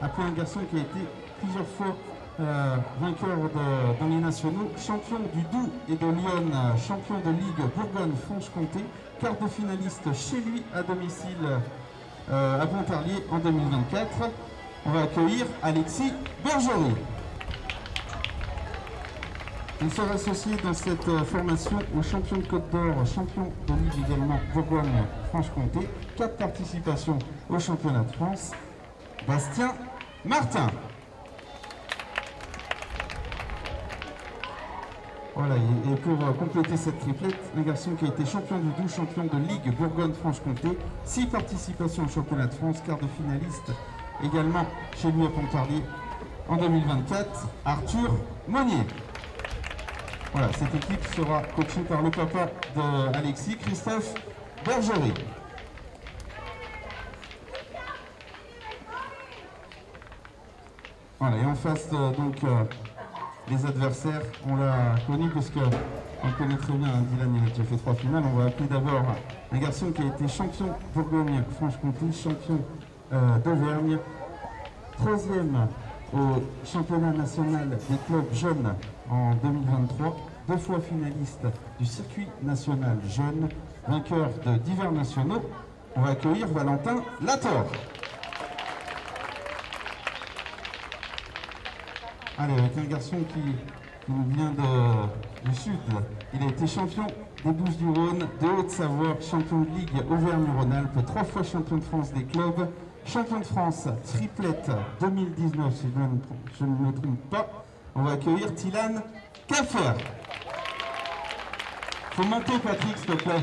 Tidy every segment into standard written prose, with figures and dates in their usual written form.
Après un garçon qui a été plusieurs fois vainqueur dans les nationaux, champion du Doubs et de Lyon, champion de Ligue Bourgogne-Franche-Comté, quart de finaliste chez lui à domicile à Pontarlier en 2024. On va accueillir Alexis Bergerie. Il sera associé dans cette formation au champion de Côte d'Or, champion de Ligue également Bourgogne-Franche-Comté, 4 participations au championnat de France, Bastien Martin. Voilà, et pour compléter cette triplette, un garçon qui a été champion du Doubs, champion de Ligue Bourgogne-Franche-Comté, 6 participations au championnat de France, quart de finaliste également chez lui à Pontarlier en 2024, Arthur Monnier. Voilà, cette équipe sera coachée par le papa d'Alexis, Christophe Bergerie. Voilà, et en face donc les adversaires, on l'a connu parce qu'on connaît très bien Dylan, il a déjà fait 3 finales. On va appeler d'abord un garçon qui a été champion Bourgogne-Franche-Comté, champion d'Auvergne, 3e au championnat national des clubs jeunes en 2023, 2 fois finaliste du circuit national jeune, vainqueur de divers nationaux. On va accueillir Valentin Lator. Allez, avec un garçon qui nous vient du sud, il a été champion des Bouches-du-Rhône, de Haute-Savoie, champion de Ligue Auvergne-Rhône-Alpes, 3 fois champion de France des clubs, champion de France triplette 2019, si je ne me trompe pas. On va accueillir Tilan Caffer. Faut monter Patrick, s'il te plaît.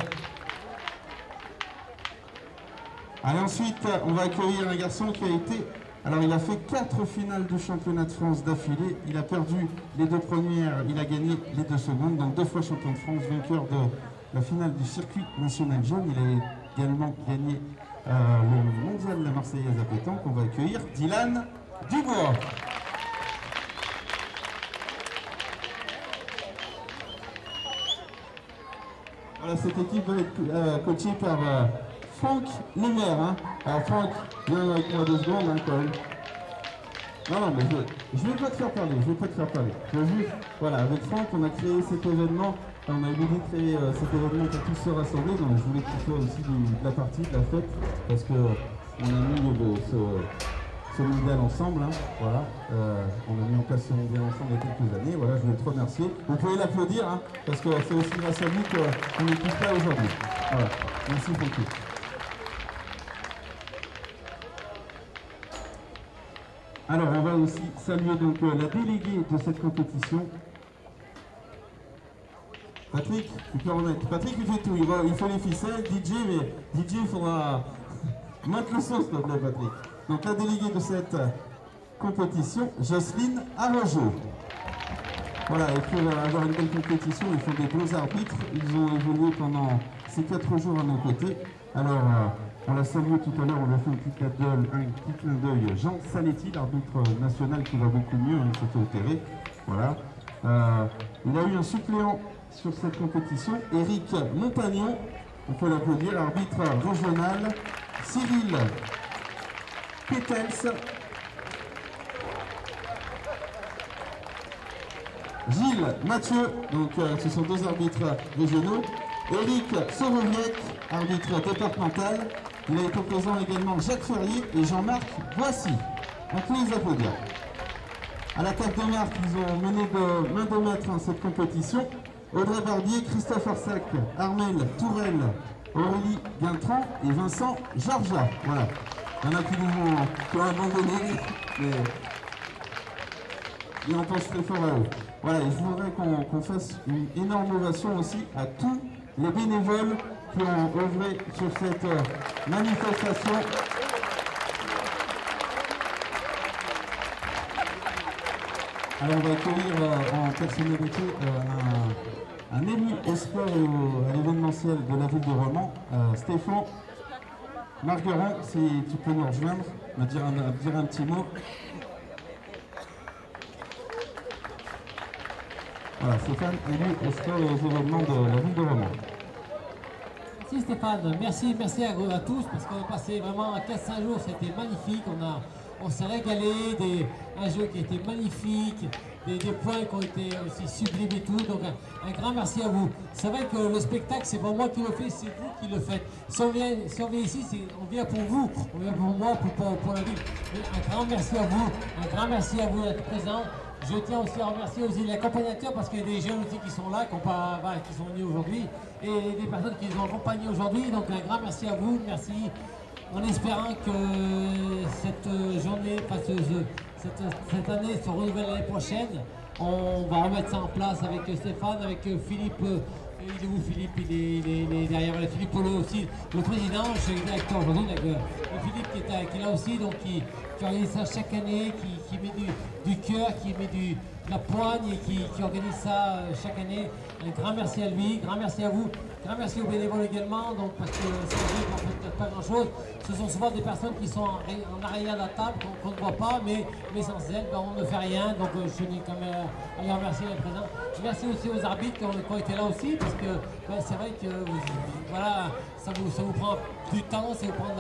Allez, ensuite, on va accueillir un garçon qui a été... Alors, il a fait 4 finales du championnat de France d'affilée. Il a perdu les 2 premières, il a gagné les 2 secondes. Donc 2 fois champion de France, vainqueur de la finale du circuit national jeune. Il a également gagné le mondial de la Marseillaise à pétanque. On va accueillir Dylan Dubois. Voilà, cette équipe va être coachée par Franck Lemaire. Hein. Alors Franck, viens avec moi 2 secondes hein, quand même. Non, mais je ne vais pas te faire parler, Je veux juste, voilà, avec Franck, on a créé cet événement, on a eu l'idée de créer cet événement pour tous se rassembler, donc je voulais que tu sois aussi de la partie, de la fête, parce que on a mis ce mondial ensemble, hein, voilà, on a mis en place ce mondial ensemble il y a quelques années, voilà, je voulais te remercier. Vous pouvez l'applaudir, hein, parce que c'est aussi grâce à lui qu'on est tous là aujourd'hui. Voilà, merci beaucoup. Alors, on va aussi saluer donc la déléguée de cette compétition. Patrick, tu peux remettre. Patrick, il fait tout. Il fait les ficelles. DJ, mais DJ, il faudra mettre le son, s'il te plaît, Patrick. Donc, la déléguée de cette compétition, Jocelyne Arrojo. Voilà, et pour avoir une belle compétition, ils font des bons arbitres. Ils ont évolué pendant ces 4 jours à nos côtés. Alors, on l'a salué tout à l'heure, on lui a fait un petit clin d'œil. Jean Saletti, l'arbitre national qui va beaucoup mieux, hein, c'était opéré. Voilà. Il a eu un suppléant sur cette compétition, Eric Montagnon, on peut l'applaudir, l'arbitre régional, Cyril Pétels, Gilles Mathieu, donc ce sont 2 arbitres régionaux, Eric Soroviec, arbitre départemental. Il a été présent également Jacques Ferrier et Jean-Marc Boissy. On peut les applaudir. À la table de marque, ils ont mené de main de maître cette compétition. Audrey Barbier, Christophe Arsac, Armel Tourelle, Aurélie Guintran et Vincent Georgia. Voilà. Il y en a qui ont abandonné, mais on pense très fort à eux. Voilà, et je voudrais qu'on fasse une énorme ovation aussi à tous les bénévoles qui ont œuvré sur cette manifestation. Alors on va accueillir en personnalité un élu au sport et à l'événementiel de la ville de Romans, Stéphane Margueron, si tu peux nous rejoindre, me dire un petit mot. Voilà, Stéphane, élu au sport et aux événements de la ville de Romans. Merci Stéphane, merci à tous parce qu'on a passé vraiment 4-5 jours, c'était magnifique, on a On s'est régalé, un jeu qui était magnifique, des points qui ont été aussi sublimes et tout. Donc un grand merci à vous. C'est vrai que le spectacle, c'est pas moi qui le fais, c'est vous qui le faites. Si on vient ici, on vient pour vous, on vient pour moi, pour la ville. Mais un grand merci à vous, un grand merci à vous d'être présents. Je tiens aussi à remercier aussi les accompagnateurs parce qu'il y a des jeunes aussi qui sont là, qui sont venus aujourd'hui, et des personnes qui les ont accompagnés aujourd'hui. Donc un grand merci à vous, merci. En espérant que cette journée, cette année se renouvelle l'année prochaine, on va remettre ça en place avec Stéphane, avec Philippe. Il est où Philippe? Il est derrière. Philippe Polo aussi, le président, je suis directeur aujourd'hui, avec Philippe qui est là aussi, donc qui organise ça chaque année, qui met du cœur, qui met de la poigne et qui organise ça chaque année. Un grand merci à lui, grand merci à vous, grand merci aux bénévoles également, donc parce que c'est vrai qu'on ne fait pas grand chose. Ce sont souvent des personnes qui sont en arrière de la table, qu'on ne voit pas, mais sans elles, ben, on ne fait rien. Donc je tenais quand même à les remercier les présents. Merci aussi aux arbitres qui ont été là aussi, parce que ben, c'est vrai que voilà, ça vous prend du temps, ça vous prend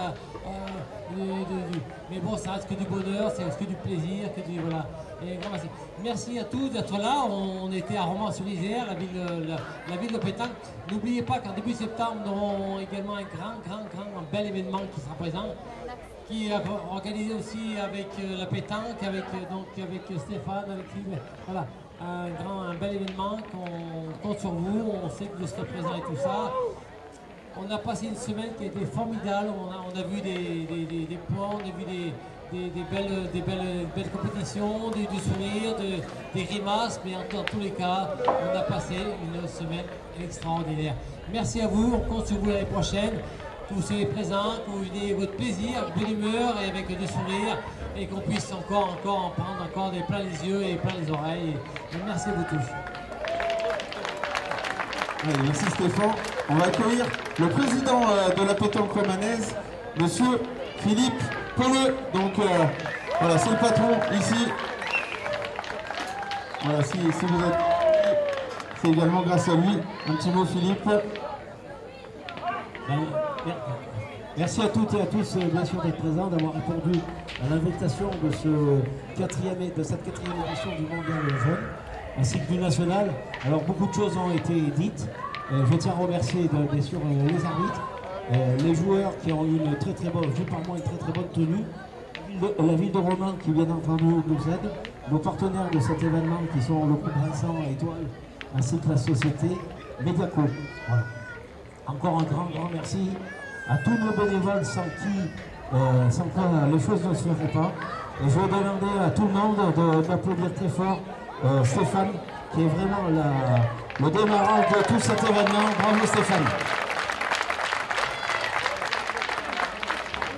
mais bon, ça reste que du bonheur, ça reste que du plaisir, voilà. Et grand merci. Merci à tous d'être là. On était à Romans-sur-Isère, la ville de Pétanque. N'oubliez pas qu'en début septembre, nous aurons également un bel événement qui sera présent, qui est organisé aussi avec la pétanque, avec Stéphane, avec Philippe. Voilà, un bel événement qu'on compte sur vous. On sait que vous serez présents et tout ça. On a passé une semaine qui a été formidable. On a vu des points, on a vu des belles compétitions, du sourire, des grimaces, mais en tous les cas, on a passé une semaine extraordinaire. Merci à vous, on compte sur vous l'année prochaine. Tous ces présents, que vous ayez votre plaisir, avec bonne humeur et avec du sourire, et qu'on puisse encore en prendre encore des plein les yeux et plein les oreilles. Et merci à vous tous. Allez, merci Stéphane. On va accueillir le président de la pétanque romanaise, monsieur Philippe Polo. Donc voilà, c'est le patron ici. Voilà, si vous êtes... C'est également grâce à lui. Un petit mot Philippe. Merci à toutes et à tous, bien sûr, d'être présents, d'avoir répondu à l'invitation de cette quatrième édition du Mondial Jeune, ainsi que du National. Alors, beaucoup de choses ont été dites. Je tiens à remercier, bien sûr, les arbitres, les joueurs qui ont eu une très bonne, vu par moi, une très bonne tenue, la ville de Romans qui, bien entendu, nous aide, nos partenaires de cet événement qui sont le groupe Vincent Étoile, ainsi que la société Mediaco. Voilà. Encore un grand merci à tous nos bénévoles sans quoi les choses ne se feraient pas. Et je vais demander à tout le monde d'applaudir très fort Stéphane, qui est vraiment le démarrage de tout cet événement. Bravo Stéphane.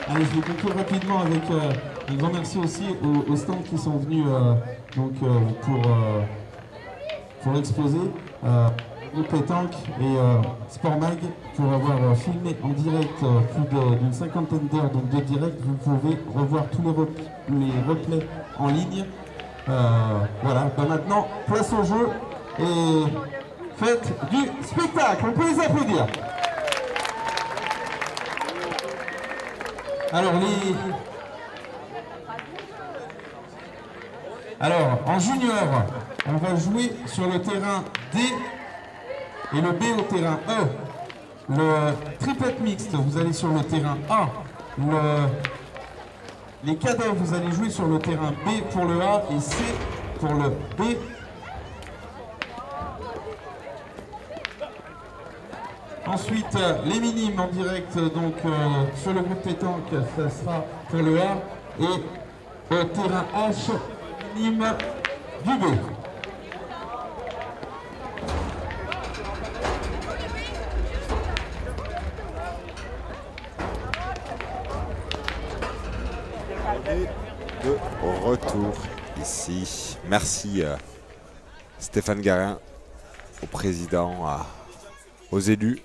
Allez, je vais conclure rapidement avec un grand merci aussi aux stands qui sont venus pour exposer. Le pétanque et Sport Mag pour avoir filmé en direct plus d'une cinquantaine d'heures de direct. Vous pouvez revoir tous les replays en ligne. Voilà, maintenant place au jeu et faites du spectacle. On peut les applaudir. Alors en junior, on va jouer sur le terrain D et le B au terrain E. Le triplette mixte, vous allez sur le terrain A. Les cadets, vous allez jouer sur le terrain B pour le A et C pour le B. Ensuite, les minimes en direct, donc sur le groupe pétanque, ça sera pour le A. Et au terrain H, minime du B. De retour ici. Merci Stéphane Garin, au président, aux élus,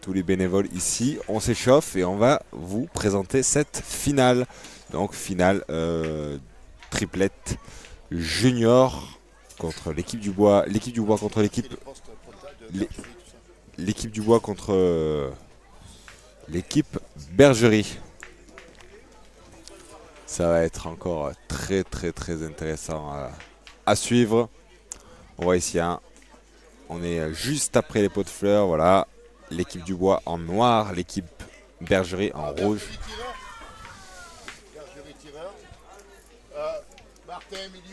tous les bénévoles ici. On s'échauffe et on va vous présenter cette finale. Donc finale triplette junior contre l'équipe du bois. L'équipe du bois contre l'équipe du bois contre l'équipe Bergerie. Ça va être encore très intéressant à suivre. On voit ici, hein, on est juste après les pots de fleurs. Voilà, l'équipe du bois en noir, l'équipe Bergerie en rouge.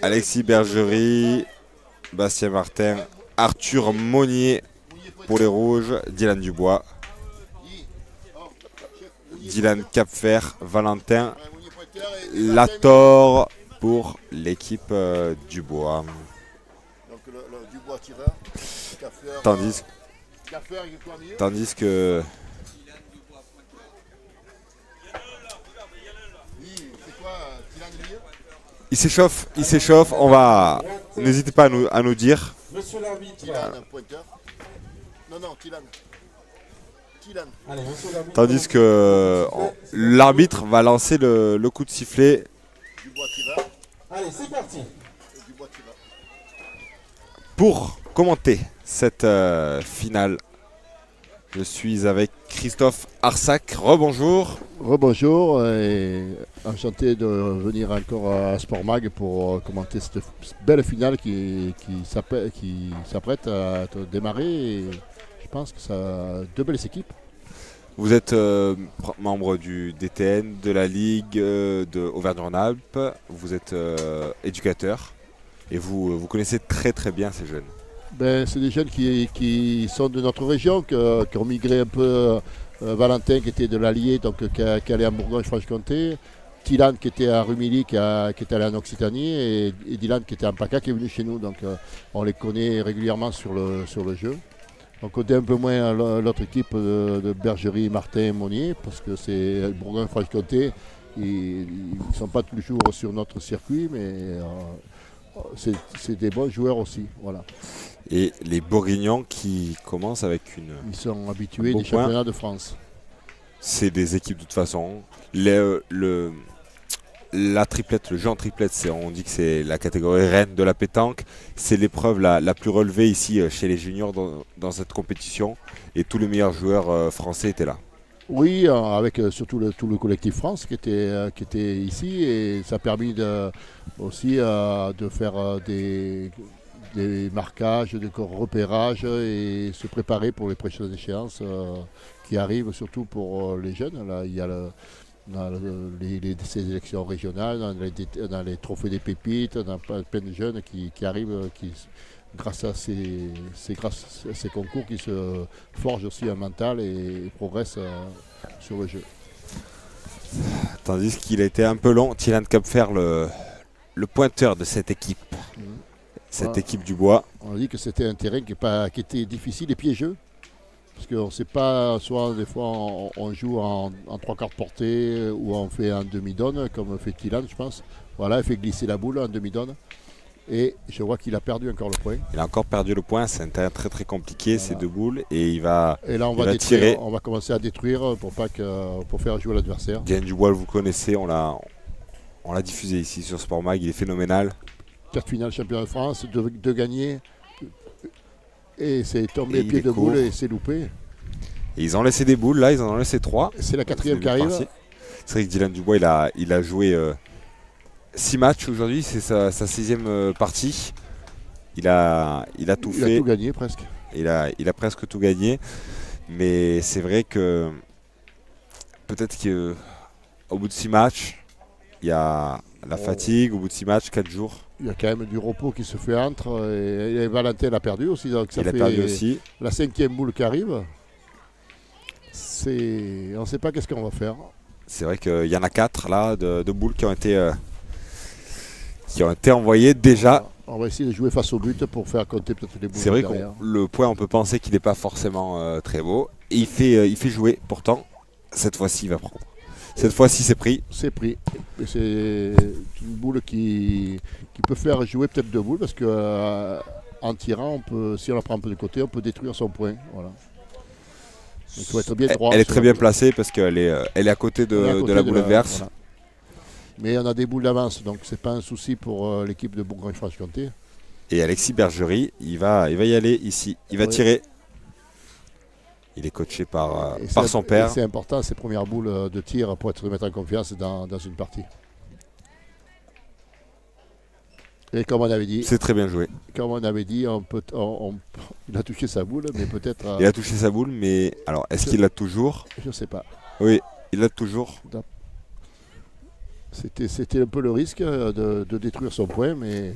Alexis Bergerie, Bastien Martin, Arthur Monnier pour les rouges, Dylan Dubois, Dylan Capfer, Valentin Lator pour l'équipe Dubois. Tandis que il s'échauffe, on va. N'hésitez pas à nous dire. Monsieur l'arbitre. Allez, monsieur l'arbitre. Tandis que l'arbitre va lancer le coup de sifflet. Allez, c'est parti. Pour commenter cette finale, je suis avec Christophe Arsac. Rebonjour. Rebonjour et enchanté de venir encore à Sport Mag pour commenter cette belle finale qui s'apprête à démarrer. Et je pense que ça a deux belles équipes. Vous êtes membre du DTN, de la Ligue de Auvergne-Rhône-Alpes. Vous êtes éducateur et vous connaissez très bien ces jeunes. Ben, c'est des jeunes qui sont de notre région, qui ont migré un peu. Valentin qui était de l'Allier, donc qui est allé en Bourgogne-Franche-Comté. Tilan qui était à Rumilly, qui est allé en Occitanie. Et Dylan qui était en PACA, qui est venu chez nous. Donc on les connaît régulièrement sur le jeu. On connaît un peu moins l'autre équipe de Bergerie, Martin et Monnier, parce que c'est Bourgogne-Franche-Comté. Ils ne sont pas toujours sur notre circuit, mais c'est des bons joueurs aussi. Voilà. Et les Bourguignons qui commencent avec Ils sont habitués des championnats de France. C'est des équipes de toute façon. La triplette, le jeu en triplette, on dit que c'est la catégorie reine de la pétanque. C'est l'épreuve la plus relevée ici chez les juniors dans cette compétition. Et tous les meilleurs joueurs français étaient là. Oui, avec surtout tout le collectif France qui était ici. Et ça a permis aussi de faire des marquages, des repérages et se préparer pour les prochaines échéances qui arrivent, surtout pour les jeunes. Là, il y a ces élections régionales, dans les trophées des pépites, dans plein de jeunes qui arrivent, grâce à ces concours, qui se forgent aussi un mental et progressent sur le jeu. Tandis qu'il a été un peu long, Dylan Capfer, le pointeur de cette équipe. Cette équipe du bois. On a dit que c'était un terrain qui était difficile et piégeux. Parce qu'on ne sait pas, soit des fois on joue en 3/4 portée ou on fait un demi-donne, comme fait Dylan, je pense. Voilà, il fait glisser la boule en demi-donne. Et je vois qu'il a perdu encore le point. Il a encore perdu le point, c'est un terrain très compliqué, voilà. Ces deux boules. Et il va, on va tirer. On va commencer à détruire pour faire jouer l'adversaire. Dylan Dubois, vous connaissez, on l'a diffusé ici sur Sport Mag, il est phénoménal. 4 finales championnat de France, 2 gagnés. Et c'est tombé pied de boule et c'est loupé. Et ils ont laissé des boules, là, ils en ont laissé 3. C'est la 4e qui arrive. C'est vrai que Dylan Dubois, il a joué 6 matchs aujourd'hui, c'est sa 6e partie. Il a tout fait. Il a tout gagné presque. Il a presque tout gagné. Mais c'est vrai que peut-être qu'au bout de 6 matchs, il y a la fatigue, au bout de 6 matchs, 4 jours. Il y a quand même du repos qui se fait entre. Et Valentin l'a perdu aussi. Donc ça il a perdu aussi. La 5e boule qui arrive. On ne sait pas qu'est-ce qu'on va faire. C'est vrai qu'il y en a 4 là de boules qui ont été envoyées déjà. On va essayer de jouer face au but pour faire compter peut-être les boules. C'est vrai que le point, on peut penser qu'il n'est pas forcément très beau. Et il fait jouer. Pourtant, cette fois-ci, il va prendre. Cette fois-ci, c'est pris. C'est pris. C'est une boule qui peut faire jouer peut-être 2 boules parce qu'en tirant, si on la prend un peu de côté, on peut détruire son point. Voilà. Il faut être bien droit. Elle est très bien placée parce qu'elle est à côté de la boule adverse. Voilà. Mais on a des boules d'avance, donc c'est pas un souci pour l'équipe de Bourgogne-Franche-Comté. Et Alexis Bergerie, il va y aller ici. Il va tirer. Il est coaché par son père. C'est important, ces premières boules de tir pour se mettre en confiance dans une partie. Et comme on avait dit, C'est très bien joué. il a touché sa boule, mais peut-être. Il a touché sa boule, mais alors, est-ce qu'il l'a toujours? Je ne sais pas. Oui, il l'a toujours. C'était un peu le risque de détruire son point, mais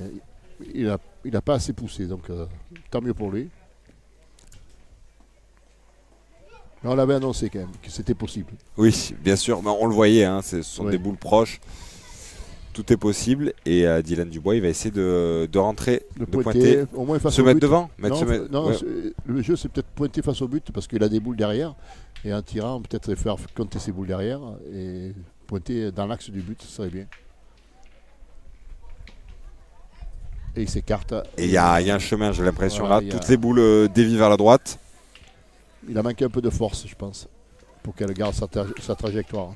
il a pas assez poussé, donc tant mieux pour lui. Mais on l'avait annoncé quand même que c'était possible. Oui, bien sûr, mais on le voyait, hein, ce sont des boules proches. Tout est possible et Dylan Dubois il va essayer de rentrer, de pointer, au moins face se au mettre but. devant. Le jeu c'est peut-être pointer face au but parce qu'il a des boules derrière et en tirant peut-être faire compter ses boules derrière et pointer dans l'axe du but, ce serait bien. Et il s'écarte. Et il y a un chemin, j'ai l'impression Voilà, là, toutes les boules dévient vers la droite. Il a manqué un peu de force, je pense, pour qu'elle garde sa trajectoire.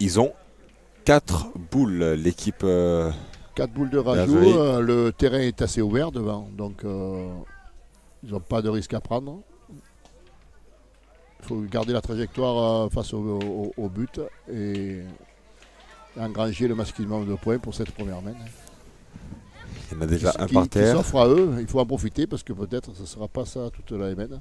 Ils ont 4 boules, l'équipe. 4 boules de rajout, le terrain est assez ouvert devant, donc ils n'ont pas de risque à prendre. Il faut garder la trajectoire face au but et engranger le maximum de points pour cette première main. Il y en a déjà un par terre. Qui s'offre à eux, il faut en profiter parce que peut-être ce ne sera pas ça toute la MN.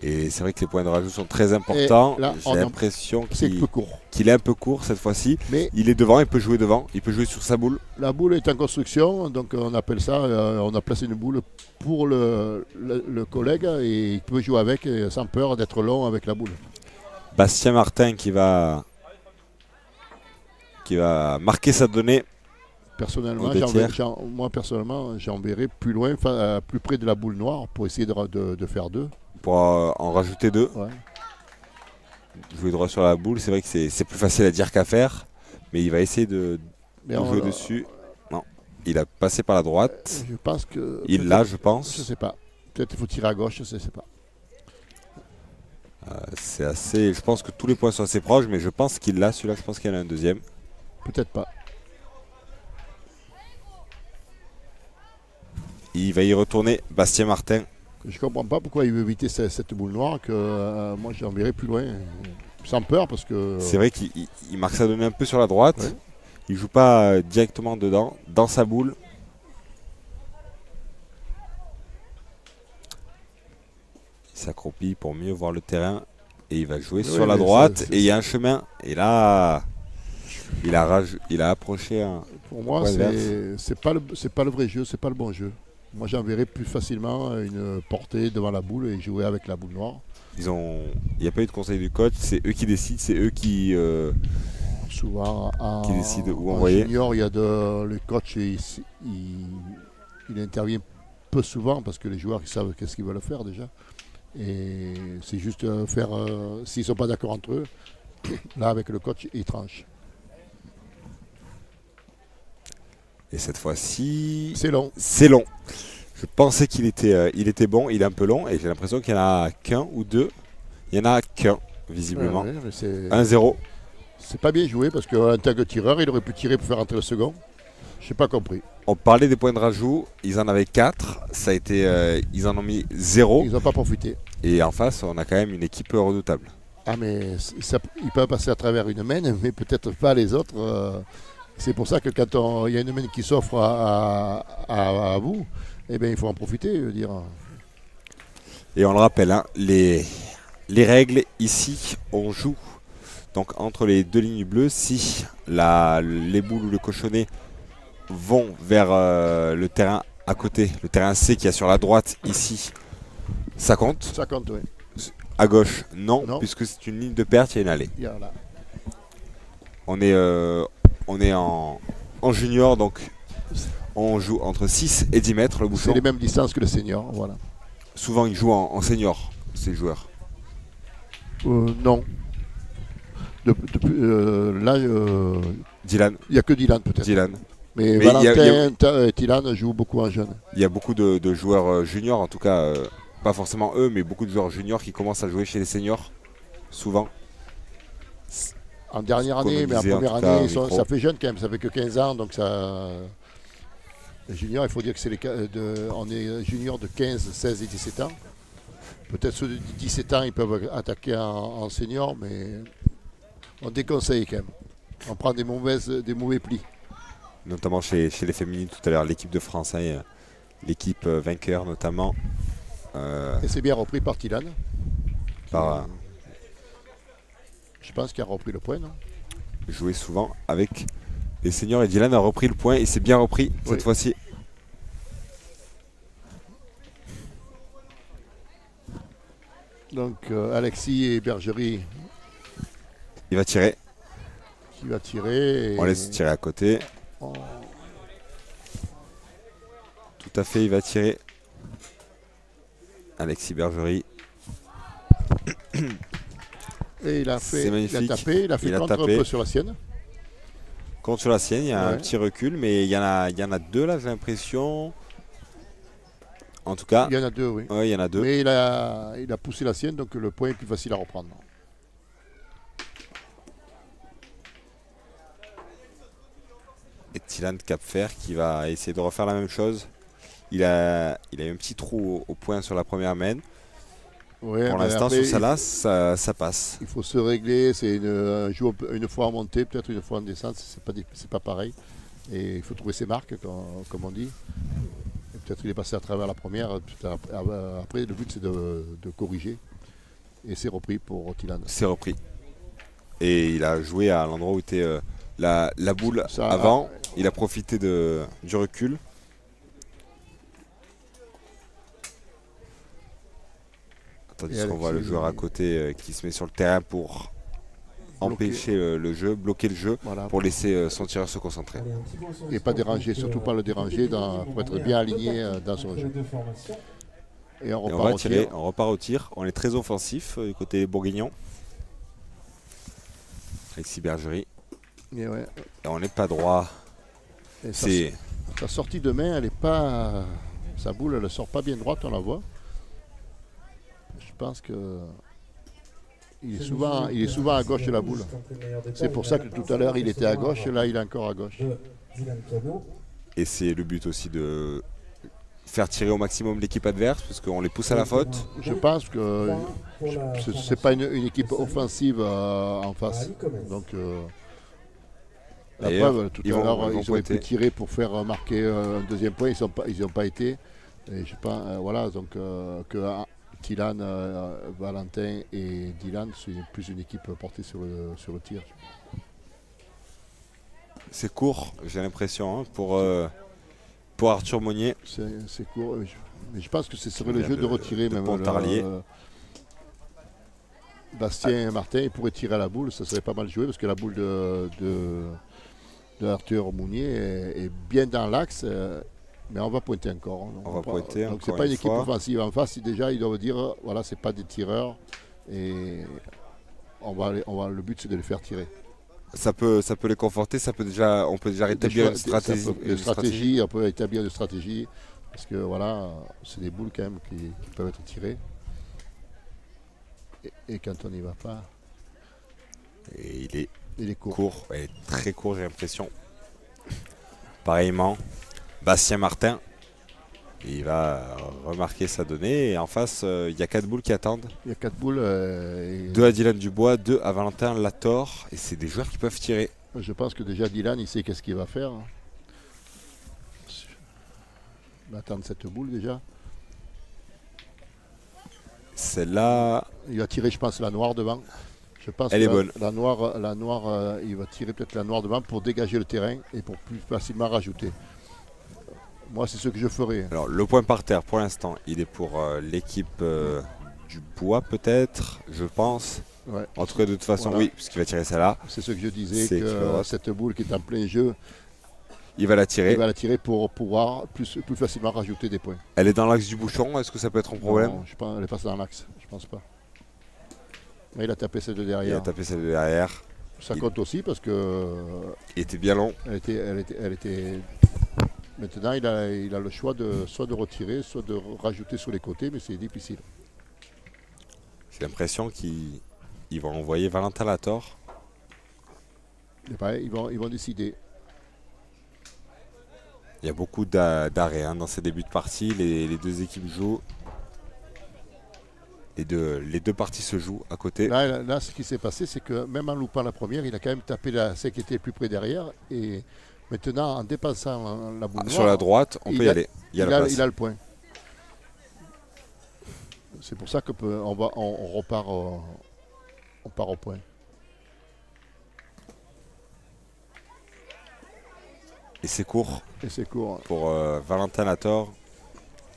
Et c'est vrai que les points de rajout sont très importants. J'ai l'impression qu'il est un peu court cette fois-ci. Mais il est devant, il peut jouer devant, il peut jouer sur sa boule. La boule est en construction, donc on appelle ça, on a placé une boule pour le collègue et il peut jouer avec sans peur d'être long avec la boule. Bastien Martin qui va marquer sa donnée. Personnellement, j'en verrais plus loin, plus près de la boule noire pour essayer de faire 2. Pour en rajouter 2. Ouais. Jouer droit sur la boule, c'est vrai que c'est plus facile à dire qu'à faire, mais il va essayer de jouer dessus. Non, il a passé par la droite. Je pense que il l'a, je pense. Je sais pas. Peut-être qu'il faut tirer à gauche, je sais pas. C'est assez. Je pense que tous les points sont assez proches, mais je pense qu'il l'a. Celui-là, je pense qu'il y en a un deuxième. Peut-être pas. Il va y retourner, Bastien Martin. Je comprends pas pourquoi il veut éviter cette boule noire que moi j'en verrai plus loin. Sans peur parce que. C'est vrai qu'il marque sa donnée un peu sur la droite. Ouais. Il joue pas directement dedans, dans sa boule. Il s'accroupit pour mieux voir le terrain. Et il va jouer sur la droite. Et il y a un chemin. Et là, il a approché un. Pour moi, c'est pas le vrai jeu, c'est pas le bon jeu. Moi, j'enverrais plus facilement une portée devant la boule et jouer avec la boule noire. Il n'y a pas eu de conseil du coach, c'est eux qui décident, c'est eux qui souvent qui décident où en envoyer. Junior, il y a le coach, il intervient peu souvent parce que les joueurs savent qu'est-ce qu'ils veulent faire déjà. Et c'est juste faire, s'ils ne sont pas d'accord entre eux, là avec le coach, ils tranchent. Et cette fois-ci, c'est long. C'est long. Je pensais qu'il était bon, il est un peu long et j'ai l'impression qu'il n'y en a qu'un ou deux. Il n'y en a qu'un, visiblement. 1-0. C'est pas bien joué parce qu'en tant que tireur, il aurait pu tirer pour faire entrer le second. Je n'ai pas compris. On parlait des points de rajout, ils en avaient 4. Ça a été, ils en ont mis 0. Ils n'ont pas profité. Et en face, on a quand même une équipe redoutable. Ah mais ils peuvent passer à travers une main, mais peut-être pas les autres. C'est pour ça que quand il y a une main qui s'offre à vous, eh bien, il faut en profiter. Je veux dire. Et on le rappelle, hein, les règles ici, on joue donc entre les deux lignes bleues. Si les boules ou le cochonnet vont vers le terrain à côté, le terrain C qui est sur la droite ici, ça compte. Ça compte, oui. À gauche, non. Puisque c'est une ligne de perte, il y a une allée. Voilà. On est en junior, donc on joue entre 6 et 10 mètres le bouchon. C'est les mêmes distances que le senior, voilà. Souvent ils jouent en senior, ces joueurs. Non. Là, Dylan. Il n'y a que Dylan peut-être. Dylan. Mais Valentin et Dylan jouent beaucoup en jeune. Il y a beaucoup de joueurs juniors, en tout cas, pas forcément eux, mais beaucoup de joueurs juniors qui commencent à jouer chez les seniors, souvent. En dernière année, mais en première année, ça fait jeune quand même, ça fait que 15 ans, donc ça. Les juniors, il faut dire que on est juniors de 15, 16 et 17 ans. Peut-être ceux de 17 ans, ils peuvent attaquer en senior, mais on déconseille quand même. On prend des mauvais plis. Notamment chez les féminines tout à l'heure, l'équipe de France, hein, l'équipe vainqueur notamment. Et c'est bien repris par Tilan. Par Je pense qu'il a repris le point, non? jouer souvent avec les seniors et Dylan a repris le point et c'est bien repris cette fois-ci. Donc Alexis et Bergerie Il va tirer. qui va tirer. On laisse tirer à côté. Oh. Tout à fait, il va tirer. Alexis Bergerie. Et il a C'est fait, magnifique. il a tapé, il a fait Il a contre tapé. un peu sur la sienne. Contre sur la sienne, il y a un Ouais. petit recul, mais il y en a deux là, j'ai l'impression. En tout cas, Il y en a deux, oui. ouais, il y en a deux. Mais il a poussé la sienne, donc le point est plus facile à reprendre. Et Tilan de Cap-Fer qui va essayer de refaire la même chose. Il a eu un petit trou au point sur la première main. Ouais, Pour mais l'instant, après, sur celle-là, ça passe. il faut se régler. C'est un jour, une fois en montée, peut-être une fois en descente. C'est pas pareil. Et il faut trouver ses marques, comme on dit. Et peut-être qu'il est passé à travers la première. Après, le but, c'est de corriger. Et c'est repris pour Tilan. C'est repris. Et il a joué à l'endroit où était la boule Ça, avant. Il a profité du recul. Tandis Et qu'on voit le Alexis, joueur à côté qui se met sur le terrain pour empêcher le jeu, bloquer le jeu, Voilà. pour laisser son tireur se concentrer. Et pas déranger, surtout pas le déranger pour être bien aligné dans son jeu. Et on Et on repart va au tirer, tir. on repart au tir. On est très offensif du côté bourguignon. Alexis Bergerie. Et ouais. Et on n'est pas droit. Et C'est sa sortie de main, elle est pas. Sa boule, elle ne sort pas bien droite, on la voit. Je pense que. Il est souvent à gauche de la boule. C'est pour ça que tout à l'heure il était à gauche, là il est encore à gauche. Et c'est le but aussi de faire tirer au maximum l'équipe adverse parce qu'on les pousse à la faute. Je pense que c'est pas une équipe offensive en face. Donc la D'ailleurs, preuve, tout ils à vont l'heure ils auraient pointer. pu tirer pour faire marquer un deuxième point, ils n'y ont pas été. Et je pense, voilà, donc que Tilan, Valentin et Dylan, c'est plus une équipe portée sur le tir. C'est court, j'ai l'impression, hein, pour Arthur Monnier. C'est court. Mais je pense que ce serait le vient jeu de de retirer même. Pontarlier. Bastien et Martin, ils pourraient tirer à la boule, ça serait pas mal joué parce que la boule de Arthur Mounier est bien dans l'axe. Mais on va pointer encore. On va pointer donc c'est encore pas une une équipe fois. offensive. En face, déjà, ils doivent dire voilà, c'est pas des tireurs. Et le but, c'est de les faire tirer. Ça peut les conforter, on peut déjà rétablir une stratégie. On peut établir une stratégie. Parce que voilà, c'est des boules quand même qui peuvent être tirées. Et quand on n'y va pas, Et il est court. court, il est très court, j'ai l'impression. Pareillement, Bastien Martin, il va remarquer sa donnée. Et en face, il y a 4 boules qui attendent. Il y a 4 boules. 2 à Dylan Dubois, 2 à Valentin Lator. Et c'est des joueurs qui peuvent tirer. Je pense que déjà Dylan, il sait qu'est-ce qu'il va faire. Il va attendre cette boule déjà. Celle-là, Il va tirer, je pense, la noire devant. Je pense Elle que est bonne. La noire, il va tirer peut-être la noire devant pour dégager le terrain et pour plus facilement rajouter. Moi, c'est ce que je ferais. alors le point par terre pour l'instant, il est pour l'équipe du Bois peut-être, je pense. Ouais. En tout cas, de toute façon, Voilà. oui, puisqu'il va tirer celle-là. C'est ce que je disais, C'est que que- cette boule qui est en plein jeu, Il va la tirer. il va la tirer pour pouvoir plus facilement rajouter des points. Elle est dans l'axe du bouchon. Est-ce que ça peut être un problème? Non, je pense, elle est passée dans l'axe, je pense pas. Mais il a tapé celle de Il a derrière. tapé celle de derrière. Ça compte aussi parce que Il était bien long. elle était. Maintenant, il a le choix soit de retirer, soit de rajouter sur les côtés, mais c'est difficile. J'ai l'impression qu'ils vont envoyer Valentin Lator. Et pareil, ils vont décider. Il y a beaucoup d'arrêts hein, dans ces débuts de partie. Les deux équipes jouent. les deux parties se jouent à côté. Là, ce qui s'est passé, c'est que même en loupant la première, il a quand même tapé celle qui était plus près derrière. Et maintenant, en dépassant la boule noire, sur la droite, on peut y aller. Il a le point. C'est pour ça qu'on repart au point. Et c'est court. Pour Valentin Lator.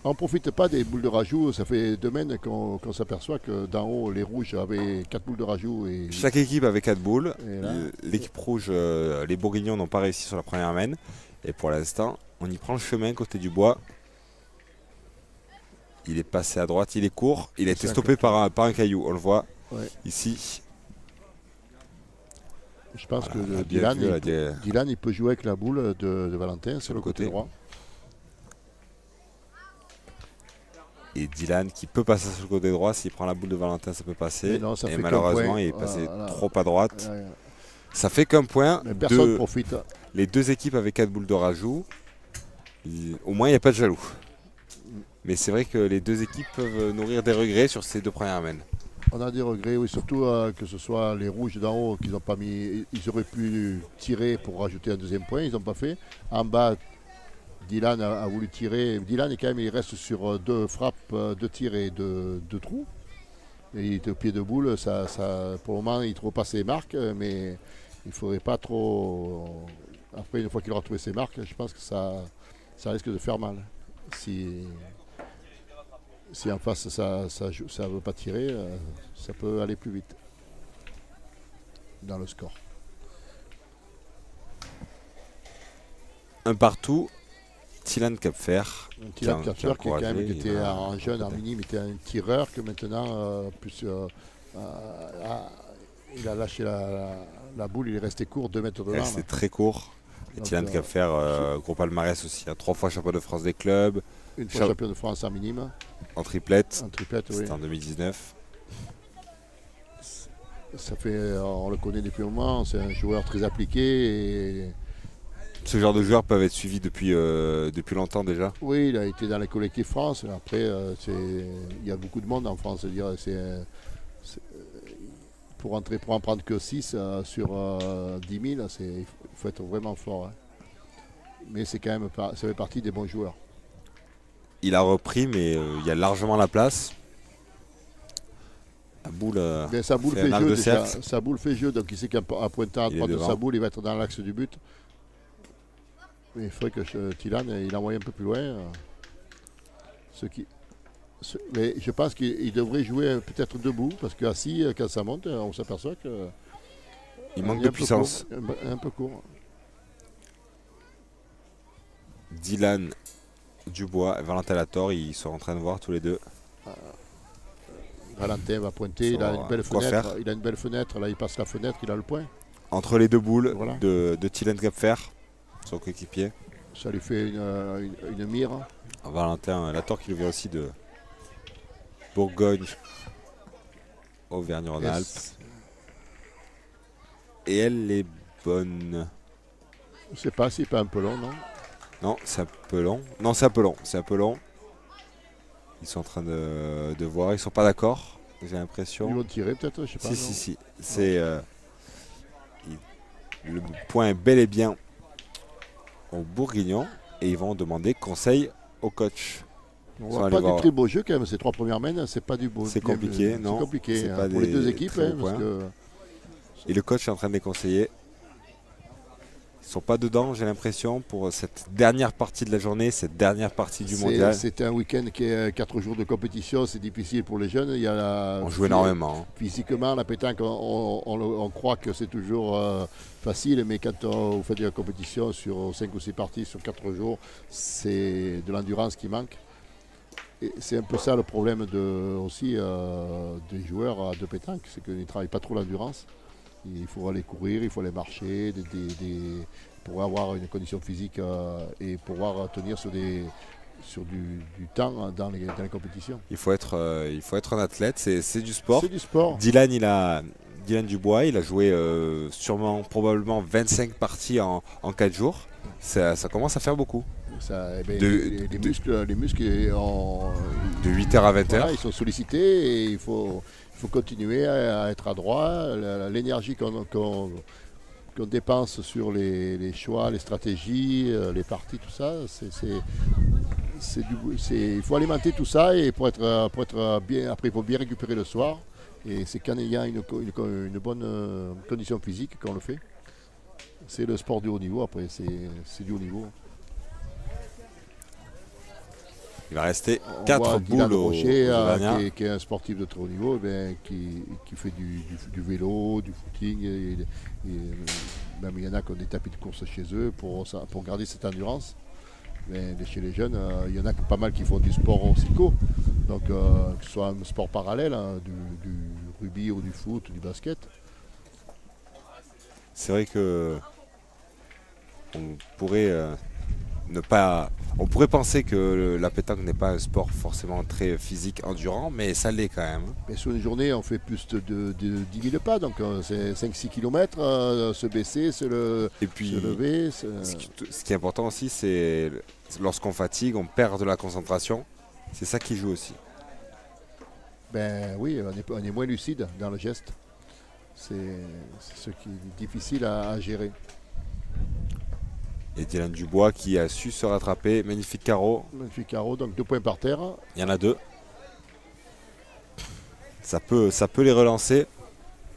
On ne profite pas des boules de rajout. Ça fait 2 semaines qu'on s'aperçoit que d'en haut, les rouges avaient 4 boules de rajout. Chaque équipe avait 4 boules. L'équipe rouge, les Bourguignons n'ont pas réussi sur la première main. Et pour l'instant, on y prend le chemin côté du bois. Il est passé à droite, il est court. Il a été stoppé par un caillou, on le voit ici. Je pense que Dylan, il peut jouer avec la boule de Valentin sur le côté droit. Et Dylan qui peut passer sur le côté droit, s'il prend la boule de Valentin, ça peut passer. Et malheureusement, il est passé trop à droite. Ça fait qu'un point. Mais personne ne profite. Les 2 équipes avec 4 boules de rajout. Au moins, il n'y a pas de jaloux. Mais c'est vrai que les 2 équipes peuvent nourrir des regrets sur ces 2 premières mains. On a des regrets, oui, surtout que ce soit les rouges d'en haut qu'ils n'ont pas mis. Ils auraient pu tirer pour rajouter un 2e point, ils n'ont pas fait. En bas, Dylan a voulu tirer. Dylan, il reste sur 2 frappes, 2 tirs et 2 trous. Et il était au pied de boule. Pour le moment, il ne trouve pas ses marques, mais il ne faudrait pas trop. Après, une fois qu'il aura trouvé ses marques, je pense que ça risque de faire mal. Si en face ça ne veut pas tirer, ça peut aller plus vite dans le score. Un partout. Tylan Capfer. Tylan Capfer qui était en jeune, en minime, était un tireur que maintenant, il a lâché la boule, il est resté court, 2 mètres de large. C'est très court. Et Tylan Capfer, gros palmarès aussi. 3 fois champion de France des clubs. Une fois champion de France en minime. En triplette. C'était en 2019. On le connaît depuis un moment, c'est un joueur très appliqué. Ce genre de joueurs peuvent être suivis depuis longtemps déjà. Oui, il a été dans les collectifs France. Après, il y a beaucoup de monde en France. Pour en prendre que 6 sur 10 000, il faut être vraiment fort. Hein. Mais ça fait partie des bons joueurs. Il a repris, mais il y a largement la place. La boule, sa boule fait jeu déjà. Sa boule fait jeu, donc il sait qu'en pointant à droite de sa boule, il va être dans l'axe du but. Mais il faudrait que Tylan, il envoie un peu plus loin. Mais je pense qu'il devrait jouer peut-être debout, parce qu'assis, quand ça monte, on s'aperçoit que. Il manque de puissance. Un peu court. Dylan Dubois et Valentin Lator, ils sont en train de voir tous les 2. Valentin va pointer, il a une belle fenêtre. Il a une belle fenêtre, là il passe la fenêtre, il a le point. Entre les 2 boules de Tylan Capfer, son coéquipier. Ça lui fait une mire. Valentin Lator qui nous vient aussi de Bourgogne, Auvergne-Rhône-Alpes. Et elle est bonne. Je sais pas, c'est pas un peu long, non? Non, c'est un peu long. Non, c'est un peu long. C'est un peu long. Ils sont en train de voir. Ils sont pas d'accord, j'ai l'impression. Ils vont tirer peut-être, je sais pas. Si. C'est le point est bel et bien aux Bourguignons et ils vont demander conseil au coach. On voit pas du très beau jeu quand même. Ces 3 premières mains, c'est pas du beau. C'est compliqué, non? C'est compliqué hein, pour les 2 équipes. Hein, parce que... Et le coach est en train de les conseiller. Ils ne sont pas dedans, j'ai l'impression, pour cette dernière partie de la journée, cette dernière partie du mondial. C'est un week-end qui est 4 jours de compétition, c'est difficile pour les jeunes. On joue énormément. Physiquement, la pétanque, on croit que c'est toujours facile, mais quand on fait de la compétition sur 5 ou 6 parties, sur 4 jours, c'est de l'endurance qui manque. C'est un peu ça le problème aussi des joueurs de pétanque, c'est qu'ils ne travaillent pas trop l'endurance. Il faut aller courir, il faut aller marcher pour avoir une condition physique et pouvoir tenir sur du temps dans les compétitions. Il faut être un athlète, c'est du sport. C'est du sport. Dylan Dubois, il a joué probablement 25 parties en 4 jours. Ça commence à faire beaucoup. Ça, ben, De- les muscles De 8h à 20h. voilà, ils sont sollicités et il faut continuer à être adroit. L'énergie qu'on dépense sur les choix, les stratégies, les parties, tout ça, il faut alimenter tout ça et pour être bien, après il faut bien récupérer le soir. Et c'est quand il y a une bonne condition physique qu'on le fait. C'est le sport du haut niveau, après c'est du haut niveau. Il va rester On 4 voit Dylan boules au Rocher, Auvergnat. qui est un sportif de très haut niveau, qui fait du vélo, du footing. Même il y en a qui ont des tapis de course chez eux pour garder cette endurance. Mais chez les jeunes, il y en a pas mal qui font du sport aussi co. Donc que ce soit un sport parallèle, hein, du rugby ou du foot ou du basket. C'est vrai que on pourrait on pourrait penser que la pétanque n'est pas un sport forcément très physique, endurant, mais ça l'est quand même. Mais sur une journée, on fait plus de 10 000 pas, donc c'est 5-6 km, se baisser, Et puis, se lever. ce qui est important aussi, c'est lorsqu'on fatigue, on perd de la concentration. C'est ça qui joue aussi. Ben oui, on est moins lucide dans le geste. C'est ce qui est difficile à gérer. Et Dylan Dubois qui a su se rattraper. Magnifique carreau. Magnifique carreau, donc 2 points par terre. Il y en a 2. Ça peut les relancer.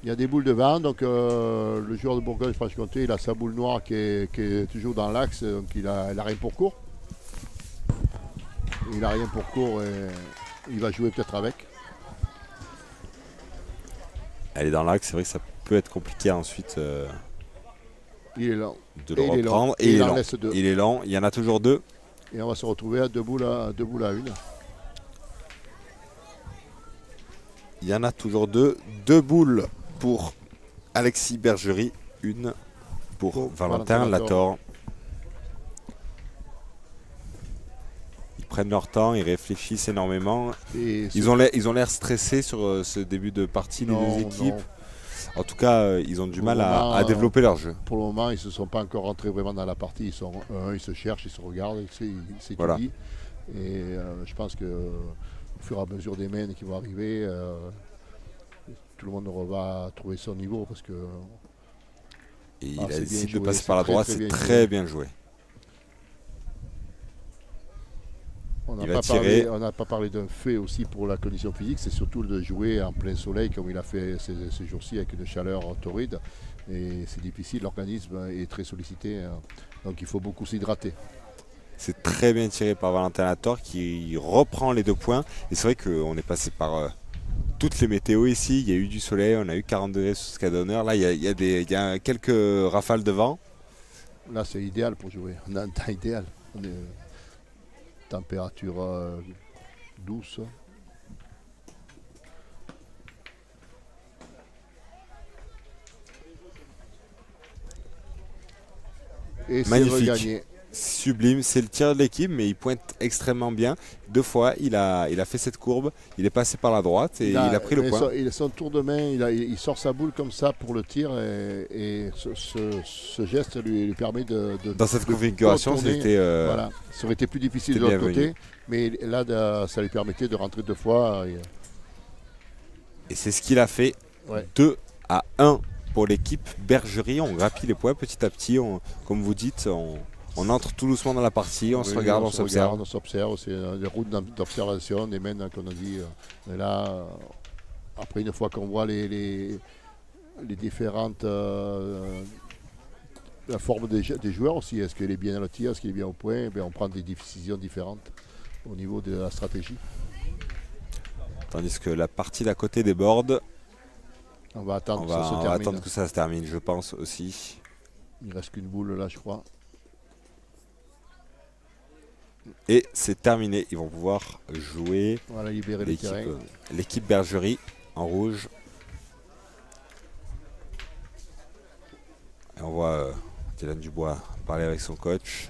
Il y a des boules de vent, donc le joueur de Bourgogne-Franche-Comté, il a sa boule noire qui est toujours dans l'axe, donc il a rien pour court. Il a rien pour court et il va jouer peut-être avec. Elle est dans l'axe, c'est vrai que ça peut être compliqué ensuite Il est long. de le Et il est long. reprendre. Et Et il en laisse 2. il est long, il y en a toujours 2. Et on va se retrouver à 2 boules à 1. Il y en a toujours 2. 2 boules pour Alexis Bergerie, 1 pour Valentin Lator. Ils prennent leur temps, ils réfléchissent énormément. Et Ils ont l'air stressés sur ce début de partie, les deux équipes. non. En tout cas, ils ont du Pour mal le moment, à développer leur jeu. Pour le moment, ils ne se sont pas encore rentrés vraiment dans la partie. Ils se cherchent, ils se regardent, ils s'étudient. Voilà. Et je pense qu'au fur et à mesure des mains qui vont arriver, tout le monde va trouver son niveau parce que Et il c'est a bien décidé de joué, passer c'est par la très, droite, très c'est bien très joué. bien joué. on Il n'a va pas, tirer. pas parlé d'un fait aussi pour la condition physique, c'est surtout de jouer en plein soleil comme il a fait ces jours-ci avec une chaleur torride. Et c'est difficile, l'organisme est très sollicité, donc il faut beaucoup s'hydrater. C'est très bien tiré par Valentin Lator qui reprend les 2 points. Et c'est vrai qu'on est passé par toutes les météos ici. Il y a eu du soleil, on a eu 40 degrés sur Skadonner. Là, il y a quelques rafales de vent. Là, c'est idéal pour jouer. On a un temps idéal. On est température douce. Et c'est Magnifique. regagné. Sublime, c'est le tir de l'équipe, mais il pointe extrêmement bien. 2 fois, il a fait cette courbe, il est passé par la droite et il a pris le point. Il a son tour de main, il sort sa boule comme ça pour le tir et ce geste lui permet de Dans cette configuration, contourner. c'était Voilà. Ça aurait été plus difficile de c'était l'autre bienvenu. côté, mais là, ça lui permettait de rentrer 2 fois. Et c'est ce qu'il a fait. Ouais. 2-1 pour l'équipe Bergerie. On grappille les points petit à petit. Comme vous dites, on entre tout doucement dans la partie. On se Oui, regarde, on s'observe. On s'observe, c'est des routes d'observation, des mains, comme on dit. Mais là, après, une fois qu'on voit les différentes la forme des joueurs aussi, est-ce qu'il est bien dans le tir, est-ce qu'il est bien au point, on prend des décisions différentes au niveau de la stratégie. Tandis que la partie d'à côté déborde. On va attendre On que ça se va termine. attendre que ça se termine, je pense aussi. Il reste qu'une boule là, je crois. Et c'est terminé. Ils vont pouvoir jouer On va libérer le terrain. l'équipe Bergerie en rouge. Et on voit Dylan Dubois parler avec son coach.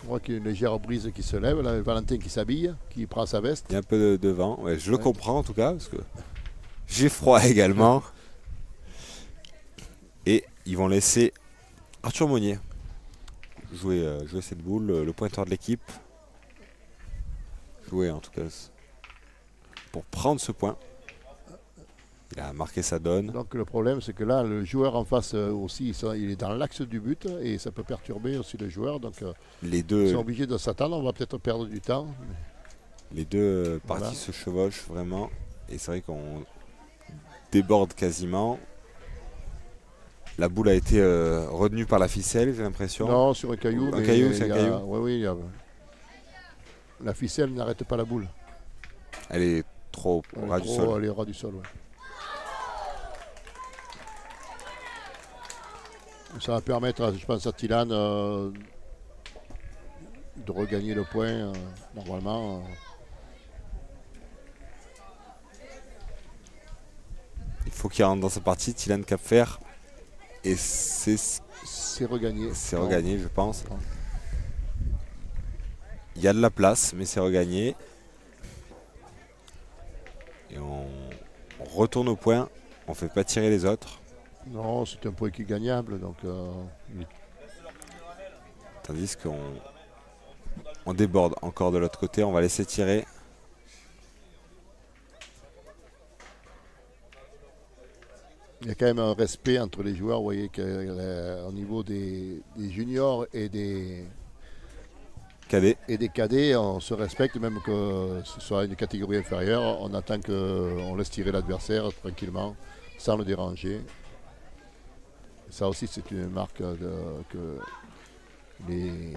On voit qu'il y a une légère brise qui se lève. Là, Valentin qui s'habille, qui prend sa veste. Il y a un peu de vent. Ouais, je le comprends en tout cas, parce que j'ai froid également. Et ils vont laisser Arthur Monnier jouer cette boule. Le pointeur de l'équipe. Jouer en tout cas pour prendre ce point. Il a marqué sa donne. Donc le problème, c'est que là, le joueur en face aussi, il est dans l'axe du but et ça peut perturber aussi le joueur. Donc Les ils sont deux, obligés de s'attendre. On va peut-être perdre du temps. les deux Voilà. parties se chevauchent vraiment. Et c'est vrai qu'on déborde quasiment. La boule a été retenue par la ficelle, j'ai l'impression. Non, sur un caillou. Un mais caillou, c'est il y un a- caillou. Oui, oui. La ficelle n'arrête pas la boule. Elle est trop au ras du sol. Elle est au ras du sol, ouais. Ça va permettre, je pense, à Tilan de regagner le point normalement. Il faut qu'il rentre dans sa partie. Tilan Capfer. Et c'est regagné. regagné, je pense. Non. Il y a de la place, mais c'est regagné. Et on retourne au point. On ne fait pas tirer les autres. Non, c'est un point qui est gagnable. Donc, Tandis qu'on déborde encore de l'autre côté. On va laisser tirer. il y a quand même un respect entre les joueurs. Vous voyez qu'au niveau des juniors et des Cadet. on se respecte, même que ce soit une catégorie inférieure. On attend qu'on laisse tirer l'adversaire tranquillement, sans le déranger. Ça aussi, c'est une marque que les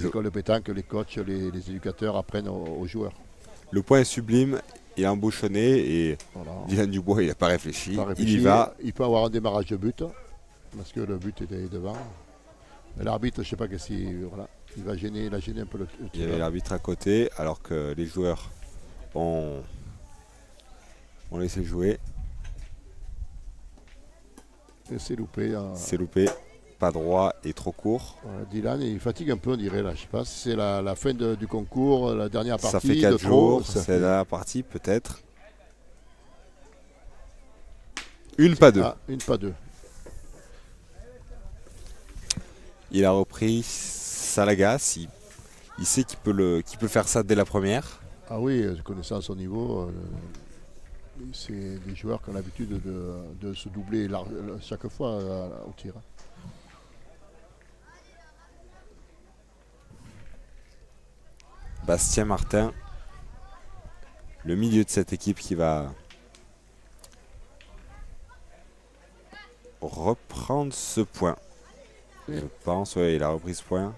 écoles de pétanque, les coachs, les éducateurs apprennent aux joueurs. Le point est sublime. Il est embouchonné et Voilà. Dylan Dubois, il n'a pas réfléchi. Pas Il réfléchi. y va. Il peut avoir un démarrage de but, parce que le but était devant. Mais l'arbitre, je ne sais pas qu'est-ce qu'il voilà, il va gêner un peu le Il y tireur. avait l'arbitre à côté, alors que les joueurs ont laissé jouer. Et c'est loupé. C'est loupé. Pas droit et trop court. Voilà, Dylan, il fatigue un peu, on dirait. Là. Je ne sais pas si c'est la fin du concours, la dernière partie. Ça fait 4 jours. C'est la partie, peut-être. Une, pas deux. Ah, une, pas deux. Il a repris. Ça l'agace. Il sait qu'il peut faire ça dès la première. Ah oui, connaissant son niveau, c'est des joueurs qui ont l'habitude de se doubler chaque fois au tir. Bastien Martin, le milieu de cette équipe qui va reprendre ce point. Oui. Je pense, ouais, il a repris ce point.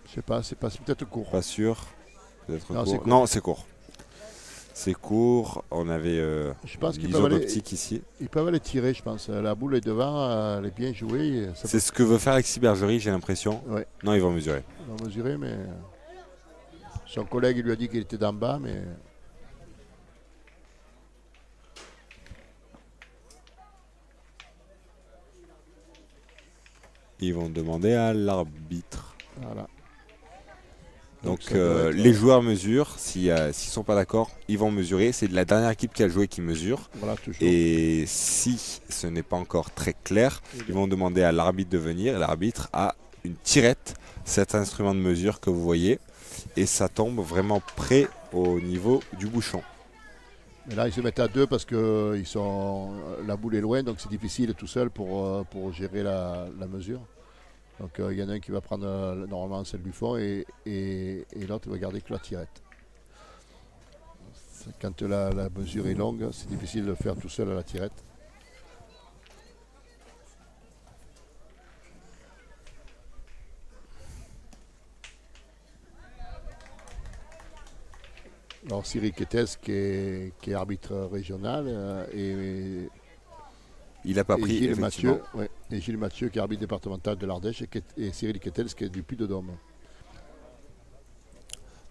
Je sais pas, c'est peut-être court. Pas sûr. Peut-être Non, court. c'est court. Non, c'est court. C'est court. On avait Je pense qu'ils l'ISO peuvent aller- d'optique ici. Ils peuvent aller tirer, je pense. La boule est devant, elle est bien jouée. Ça C'est ce que veut faire Alexis Bergerie, j'ai l'impression. Ouais. Non, ils vont mesurer. On va mesurer, mais son collègue il lui a dit qu'il était d'en bas, mais Ils vont demander à l'arbitre. voilà. Donc ça doit être, les joueurs mesurent. S'ils ne sont pas d'accord, ils vont mesurer. C'est la dernière équipe qui a joué qui mesure. voilà, toujours. Et si ce n'est pas encore très clair, ils vont demander à l'arbitre de venir. L'arbitre a une tirette, cet instrument de mesure que vous voyez. Et ça tombe vraiment près au niveau du bouchon. Mais là, ils se mettent à deux parce que la boule est loin, donc c'est difficile tout seul pour gérer la mesure. Donc il y en a un qui va prendre normalement celle du fond et l'autre va garder que la tirette. Quand la mesure est longue, c'est difficile de le faire tout seul à la tirette. Alors Cyril Quetes qui est arbitre régional et Il n'a pas pris, Gilles effectivement. Mathieu, ouais, et Gilles Mathieu qui est arbitre départemental de l'Ardèche et Cyril Quetes qui est du Puy-de-Dôme.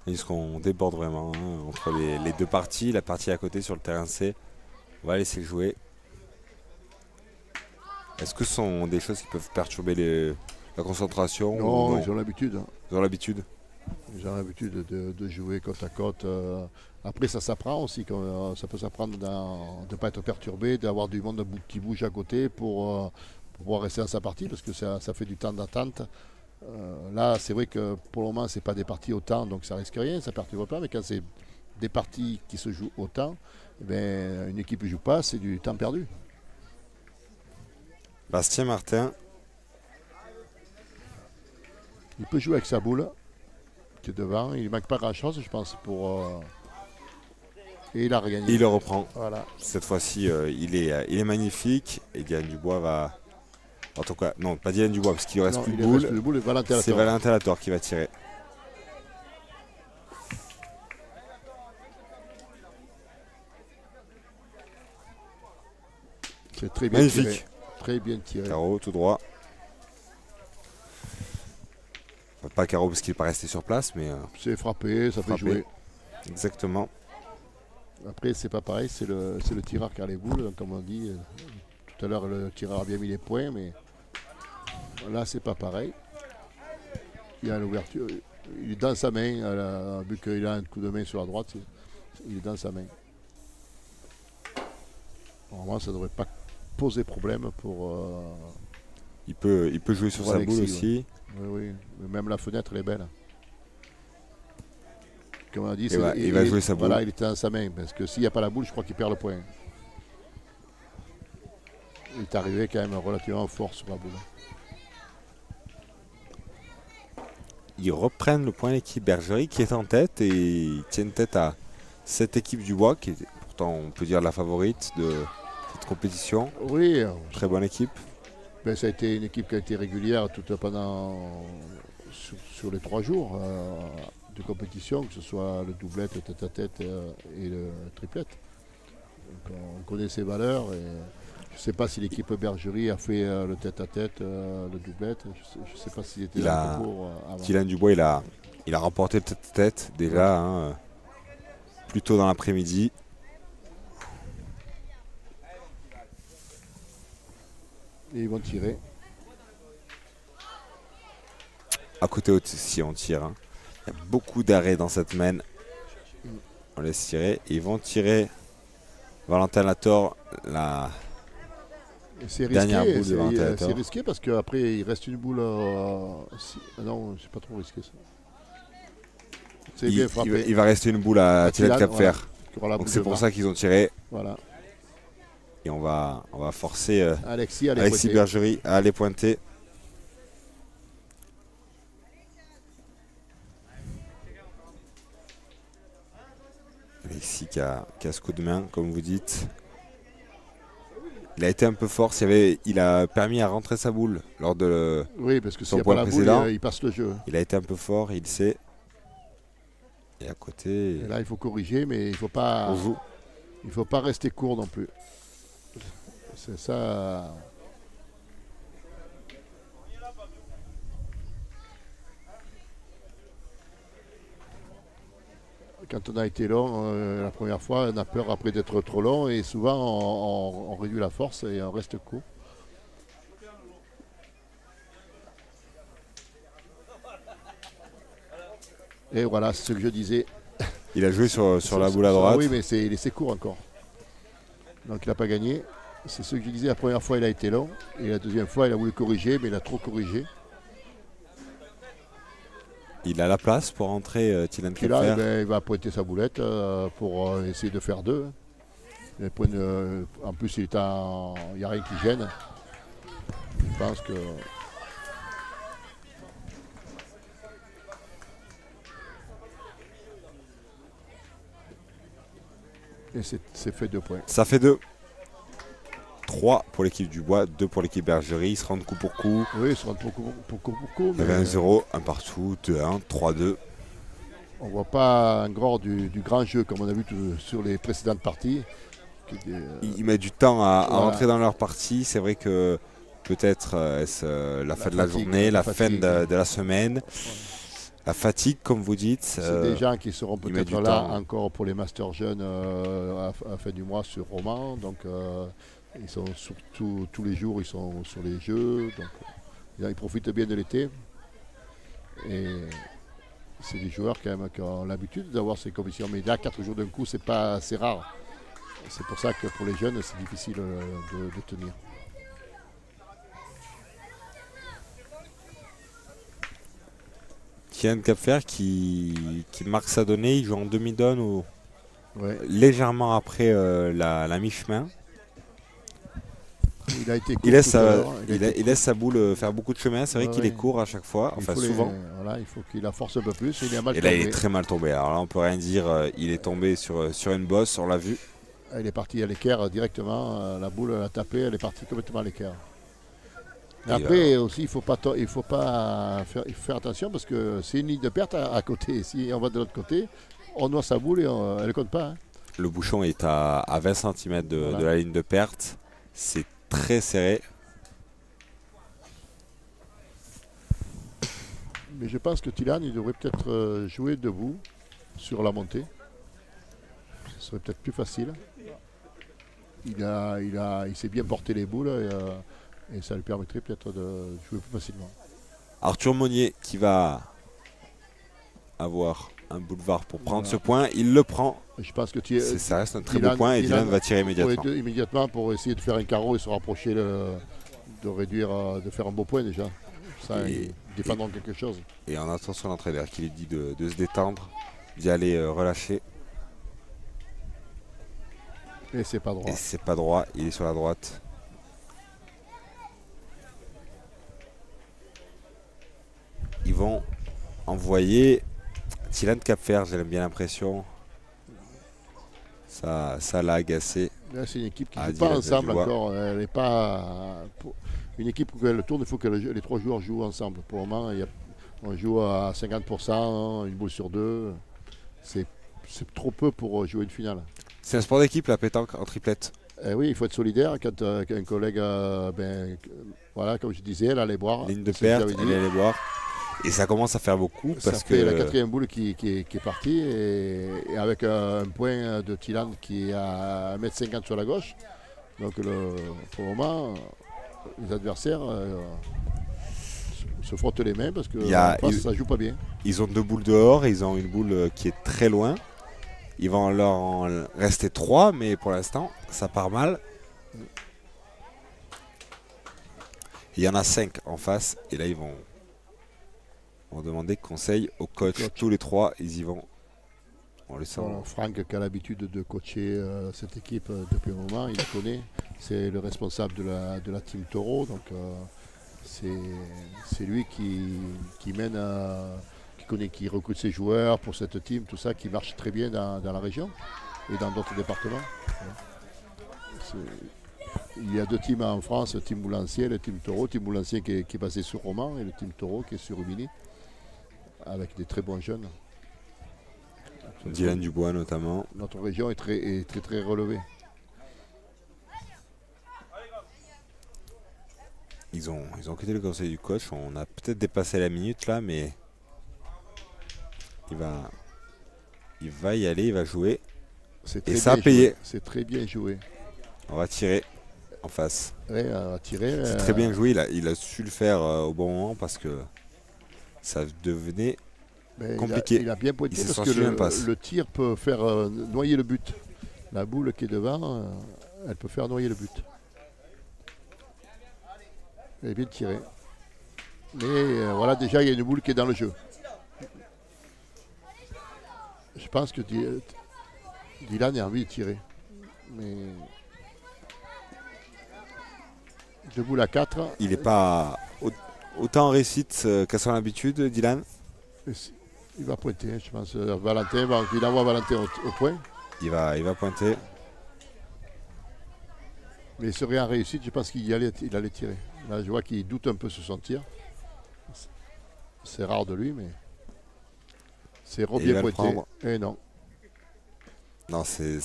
Ils qu'on déborde vraiment entre les deux parties. La partie à côté sur le terrain C, on va laisser jouer. Est-ce que ce sont des choses qui peuvent perturber la concentration Non, ou ils ont l'habitude. Hein. Ils ont l'habitude. Ils ont l'habitude de jouer côte à côte. Après, ça s'apprend aussi. Ça peut s'apprendre de ne pas être perturbé, d'avoir du monde qui bouge à côté pour pouvoir rester dans sa partie, parce que ça fait du temps d'attente Là, c'est vrai que pour le moment, c'est pas des parties autant, donc ça risque rien, ça perturbe pas. Mais quand c'est des parties qui se jouent autant, eh ben, une équipe ne joue pas, c'est du temps perdu. Bastien Martin. Il peut jouer avec sa boule qui est devant. Il ne manque pas grand-chose, je pense, pour... Et il a regagné. Il le reprend. Voilà. Cette fois-ci, il est magnifique. Et Dylan Dubois va... En tout cas, non, pas Dylan Dubois, parce qu'il ne reste plus de boule. C'est Valentin Latour qui va tirer. C'est très bien magnifique. Tiré. Très bien tiré. Carreau, tout droit. Enfin, pas carreau parce qu'il n'est pas resté sur place, mais... c'est frappé, ça fait jouer. Exactement. Après, c'est pas pareil, c'est le tireur qui a les boules, comme on dit. Tout à l'heure, le tireur a bien mis les points, mais là, c'est pas pareil. Il y a l'ouverture. Il est dans sa main, vu qu'il a un coup de main sur la droite, il est dans sa main. Normalement, ça ne devrait pas poser problème pour... Il peut jouer sur sa boule aussi. Oui, oui. Mais même la fenêtre, elle est belle. Comme on a dit, il va jouer sa boule. Voilà, il était dans sa main. Parce que s'il n'y a pas la boule, je crois qu'il perd le point. Il est arrivé quand même relativement fort sur la boule. Ils reprennent le point l'équipe Bergerie qui est en tête et ils tiennent tête à cette équipe du Bois qui est pourtant, on peut dire, la favorite de cette compétition. Oui. Très bonne équipe. Ben, ça a été une équipe qui a été régulière sur les 3 jours de compétition, que ce soit le doublette, le tête-à-tête et le triplette. Donc, on connaît ses valeurs. Et je ne sais pas si l'équipe Bergerie a fait le tête-à-tête, le doublette. Je ne sais pas s'il était là pour avant. Dylan Dubois, il a remporté le tête-à-tête déjà, plus tôt dans l'après-midi. Et ils vont tirer. À côté aussi, on tire. Il y a beaucoup d'arrêts dans cette main. On laisse tirer. Ils vont tirer Valentin Latour, la dernière boule de Valentin Latour. C'est risqué parce qu'après, il reste une boule. Non, c'est pas trop risqué ça. C'est bien frappé. Il va rester une boule à Thilane Capfer. Voilà. Donc c'est pour ça qu'ils ont tiré. Voilà. Et on va forcer Alexis Bergerie à aller pointer. Alexis qui a ce coup de main, comme vous dites. Il a été un peu fort. Il a permis à rentrer sa boule lors de parce que son s'il n'y a point pas la précédent. Boule, il passe le jeu. Il a été un peu fort, il sait. Et à côté... Et là, il faut corriger, mais il ne faut pas rester court non plus. C'est ça. Quand on a été long la première fois, on a peur après d'être trop long et souvent on réduit la force et on reste court. Et voilà, c'est ce que je disais. Il a joué sur la boule à droite. Oui, mais c'est court encore. Donc il n'a pas gagné. C'est ce que je disais, la première fois il a été long. Et la deuxième fois il a voulu corriger, mais il a trop corrigé. Il a la place pour entrer Thilane Capfer. Là, il va pointer sa boulette pour essayer de faire 2. En plus, il n'y a rien qui gêne. Je pense que... Et c'est fait 2 points. Ça fait 2. 3 pour l'équipe du Bois, 2 pour l'équipe Bergerie. Ils se rendent coup pour coup. Oui, ils se rendent pour coup. Il y avait 1-0, 1 partout, 2-1, 3-2. On ne voit pas encore du grand jeu comme on a vu sur les précédentes parties. Ils mettent du temps à rentrer dans leur partie. C'est vrai que peut-être la fin de la journée, la fin de la semaine. La fatigue, comme vous dites. C'est des gens qui seront peut-être là encore pour les Masters jeunes à la fin du mois sur Romans. Donc ils sont surtout tous les jours, ils sont sur les jeux. Donc ils profitent bien de l'été. Et c'est des joueurs quand même qui ont l'habitude d'avoir ces compétitions. Mais là, 4 jours d'un coup, c'est rare. C'est pour ça que pour les jeunes, c'est difficile de tenir. Kylian Capfer qui marque sa donnée. Il joue en demi-donne ou Ouais. légèrement après la mi-chemin. Il a été court Il laisse, tout à l'heure. il laisse sa boule faire beaucoup de chemin. C'est vrai qu'il est court à chaque fois, enfin souvent. Voilà, il faut qu'il la force un peu plus. Il est mal Et là, tombé. il est très mal tombé. Alors là, on peut rien dire. Il est tombé sur une bosse, on l'a vu. Il est parti à l'équerre directement. La boule l'a tapé, elle est partie complètement à l'équerre. Mais après aussi, il faut pas faire attention parce que c'est une ligne de perte à côté. Si on va de l'autre côté, on noie sa boule et elle ne compte pas. Hein. Le bouchon est à 20 cm de la ligne de perte. C'est très serré. Mais je pense que Thilan, il devrait peut-être jouer debout sur la montée. Ce serait peut-être plus facile. Il s'est bien porté les boules et ça lui permettrait peut-être de jouer plus facilement. Arthur Monnier qui va avoir un boulevard pour prendre ce point. Il le prend. Je pense que ça reste un très beau point et Dylan va tirer immédiatement. Immédiatement pour essayer de faire un carreau et se rapprocher, de faire un beau point déjà. Ça, ils défendront quelque chose. Et en attention l'entraîneur qui lui dit de se détendre, d'y aller relâcher. Et c'est pas droit. Et c'est pas droit, il est sur la droite. Ils vont envoyer Thilan Capfer, j'ai bien l'impression. Ça l'a agacé. C'est une équipe qui ne joue pas ensemble encore. Elle n'est pas. Une équipe où elle tourne, il faut que les trois joueurs jouent ensemble. Pour le moment, on joue à 50%, une boule sur deux. C'est trop peu pour jouer une finale. C'est un sport d'équipe, la pétanque en triplette. Oui, il faut être solidaire. Quand un collègue, voilà, comme je disais, elle allait boire. Ligne de perte, elle allait boire. Et ça commence à faire beaucoup. Ça parce fait que la quatrième boule qui est partie. Et avec un point de Thilan qui est à 1,50 m sur la gauche. Donc pour le moment, les adversaires se frottent les mains parce que ça ne joue pas bien. Ils ont deux boules dehors et ils ont une boule qui est très loin. Il va leur en rester 3, mais pour l'instant, ça part mal. Il y en a 5 en face, et là, ils vont demander conseil au coach. Tous les 3, ils y vont. On les sent. Bon, Franck, qui a l'habitude de coacher cette équipe depuis un moment, il la connaît. C'est le responsable de la team Taureau, donc c'est lui qui mène... qui recrute ses joueurs pour cette team, tout ça, qui marche très bien dans la région et dans d'autres départements. Il y a deux teams en France, le team Moulancier et le team Taureau. Le team Moulancier qui est basé sur Romans et le team Taureau qui est sur Rumilly, avec des très bons jeunes. Dylan Dubois notamment. Notre région est très relevée. Ils ont quitté le conseil du coach. On a peut-être dépassé la minute là, mais il va y aller, il va jouer. Et ça a payé. C'est très bien joué. On va tirer en face. Ouais, on va tirer. C'est très bien joué. Il a su le faire au bon moment parce que ça devenait compliqué. Il a bien pointé parce que le tir peut faire noyer le but. La boule qui est devant, elle peut faire noyer le but. Il est bien tiré. Mais voilà, déjà, il y a une boule qui est dans le jeu. Je pense que Dylan a envie de tirer. Mais deux boules à 4. Il n'est pas autant en réussite qu'à son habitude, Dylan. Il va pointer, je pense. Valentin, il envoie Valentin au point. Il va pointer. Mais il serait en réussite, je pense qu'il allait tirer. Là, je vois qu'il doute un peu sur son tir. C'est rare de lui, mais c'est bien pointé. Et non. Non, c'est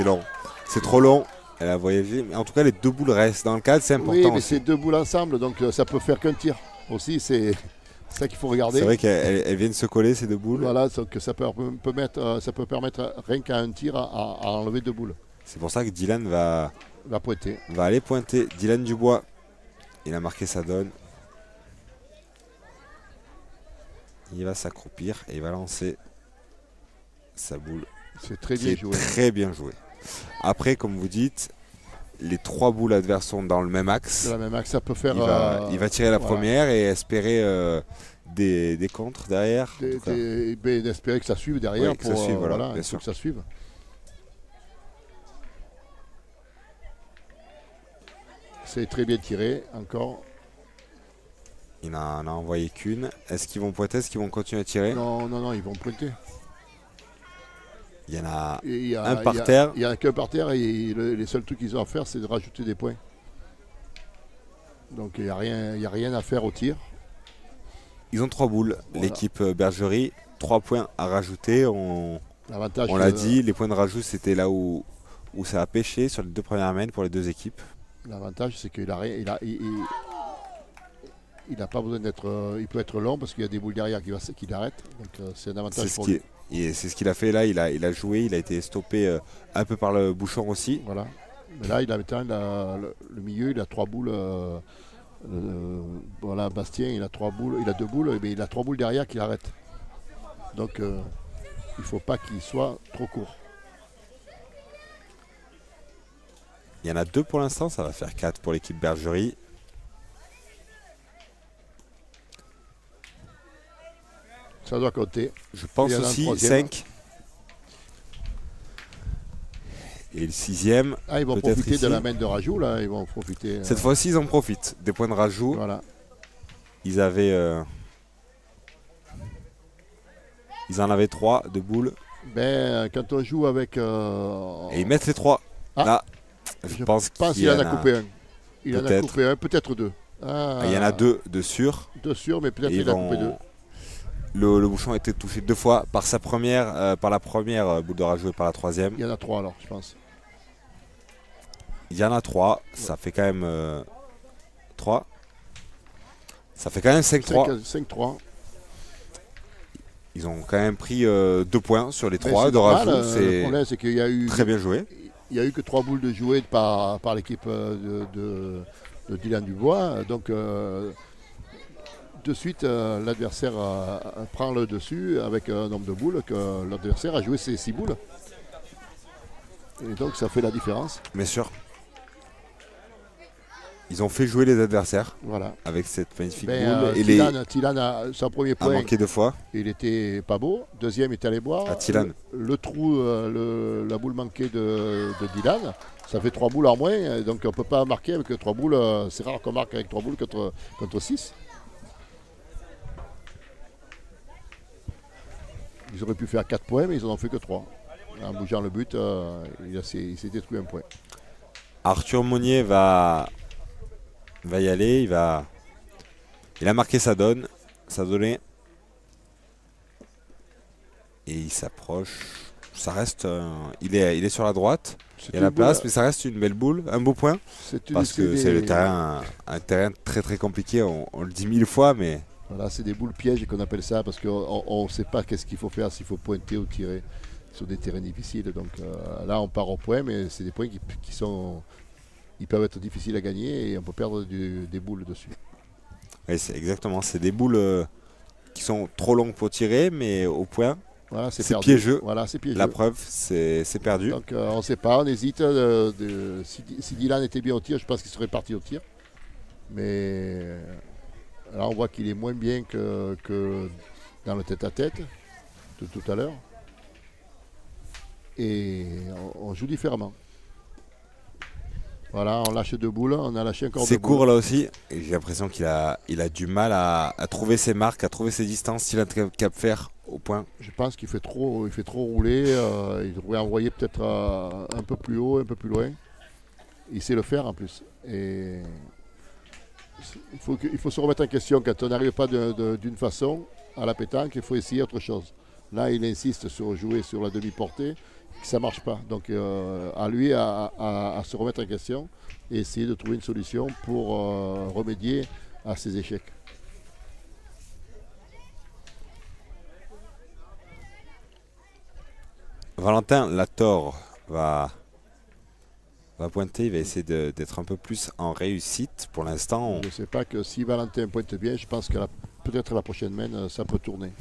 long. C'est trop long. Elle a voyagé. Mais en tout cas, les deux boules restent dans le cadre, c'est important. Oui, mais c'est deux boules ensemble, donc ça peut faire qu'un tir. Aussi, c'est ça qu'il faut regarder. C'est vrai qu'elles viennent se coller, ces deux boules. Voilà, donc ça peut permettre rien qu'à un tir à enlever deux boules. C'est pour ça que Dylan va pointer. Va aller pointer. Dylan Dubois. Il a marqué sa donne. Il va s'accroupir et il va lancer sa boule. C'est très bien joué. Très bien joué. Après, comme vous dites, les trois boules adverses sont dans le même axe. Dans le même axe, ça peut faire. Il va tirer la première et espérer des contres derrière. D'espérer que ça suive derrière Oui, que ça suive, voilà, bien il faut sûr. que ça suive. C'est très bien tiré, encore. Il n'en a envoyé qu'une. Est-ce qu'ils vont pointer? Est-ce qu'ils vont continuer à tirer? Non, ils vont pointer. Il y en a Et il y a un par terre. Il n'y en a qu'un par terre et les seuls trucs qu'ils ont à faire, c'est de rajouter des points. Donc il n'y a rien à faire au tir. Ils ont 3 boules. Voilà. L'équipe Bergerie, 3 points à rajouter. On l'a dit, les points de rajout, c'était là où ça a pêché sur les 2 premières mains pour les 2 équipes. L'avantage, c'est qu'il a n'a pas besoin d'être. Il peut être long parce qu'il y a des boules derrière qui l'arrêtent. Donc c'est un avantage pour lui. Et c'est ce qu'il a fait là. Il a joué, il a été stoppé un peu par le bouchon aussi. Voilà. Mais là, le milieu, il a 3 boules. Voilà, Bastien, il a 3 boules. Il a 2 boules, mais il a 3 boules derrière qui l'arrêtent. Donc il ne faut pas qu'il soit trop court. Il y en a 2 pour l'instant, ça va faire 4 pour l'équipe Bergerie. Ça doit compter. Je pense aussi 5. Et le 6e. Ah, ils vont profiter de la main de rajout là. Ils vont profiter. Cette fois-ci, ils en profitent. Des points de rajout. Voilà. Ils en avaient 3 de boules. Quand on joue avec. Et ils mettent les 3. Ah. Là, je pense qu'il en a coupé un. Il en a coupé un, peut-être 2. Ah, il y en a 2 de sûr. 2 sûrs, mais peut-être qu'il a coupé 2. Le bouchon a été touché 2 fois par la première boule de rajout et par la 3e. Il y en a 3 alors, je pense. Il y en a 3. Ça fait quand même 3. Ça fait quand même 5-3. 5-3. Ils ont quand même pris 2 points sur les 3 de rajout. Le problème, c'est qu'il y a eu. Très bien joué. Il n'y a eu que 3 boules de jouer par l'équipe de Dylan Dubois. Donc, de suite, l'adversaire prend le dessus avec un nombre de boules que l'adversaire a joué ses 6 boules. Et donc, ça fait la différence. Bien sûr. Ils ont fait jouer les adversaires avec cette magnifique boule. Et Tilan a son premier point. A manqué 2 fois. Il était pas beau. Deuxième, il est allé boire. Le trou, la boule manquée de Dylan, ça fait 3 boules en moins. Donc on ne peut pas marquer avec 3 boules. C'est rare qu'on marque avec 3 boules contre 6. Ils auraient pu faire 4 points, mais ils n'en ont fait que 3. En bougeant le but, il s'est détruit un point. Arthur Monnier va y aller. Il a marqué sa donnée. Et il s'approche. Ça reste. Il est sur la droite. Il y a la place, mais ça reste une belle boule, un beau point. Parce que c'est un terrain très très compliqué. On le dit 1000 fois, mais. Voilà, c'est des boules pièges qu'on appelle ça parce qu'on ne sait pas qu'est-ce qu'il faut faire, s'il faut pointer ou tirer sur des terrains difficiles. Donc là, on part au point, mais c'est des points qui sont. Ils peuvent être difficiles à gagner et on peut perdre des boules dessus. Oui, c'est exactement. C'est des boules qui sont trop longues pour tirer, mais au point. Voilà, c'est piégeux. Voilà, c'est piégeux. La preuve, c'est perdu. Donc on ne sait pas, on hésite. Si Dylan était bien au tir, je pense qu'il serait parti au tir. Mais là, on voit qu'il est moins bien que dans le tête-à-tête de tout à l'heure. Et on joue différemment. Voilà, on lâche 2 boules, on a lâché encore 2 boules. C'est court là aussi, et j'ai l'impression qu'il a du mal à trouver ses marques, à trouver ses distances, s'il a cap faire au point. Je pense qu'il fait trop rouler, il devrait envoyer peut-être un peu plus haut, un peu plus loin. Il sait le faire en plus. Et il faut se remettre en question quand on n'arrive pas d'une façon à la pétanque, il faut essayer autre chose. Là, il insiste sur jouer sur la demi-portée. Ça ne marche pas. Donc à lui à se remettre en question et essayer de trouver une solution pour remédier à ces échecs. Valentin Lator va pointer, il va essayer d'être un peu plus en réussite. Pour l'instant, je ne sais pas que si Valentin pointe bien, je pense que peut-être la prochaine main, ça peut tourner.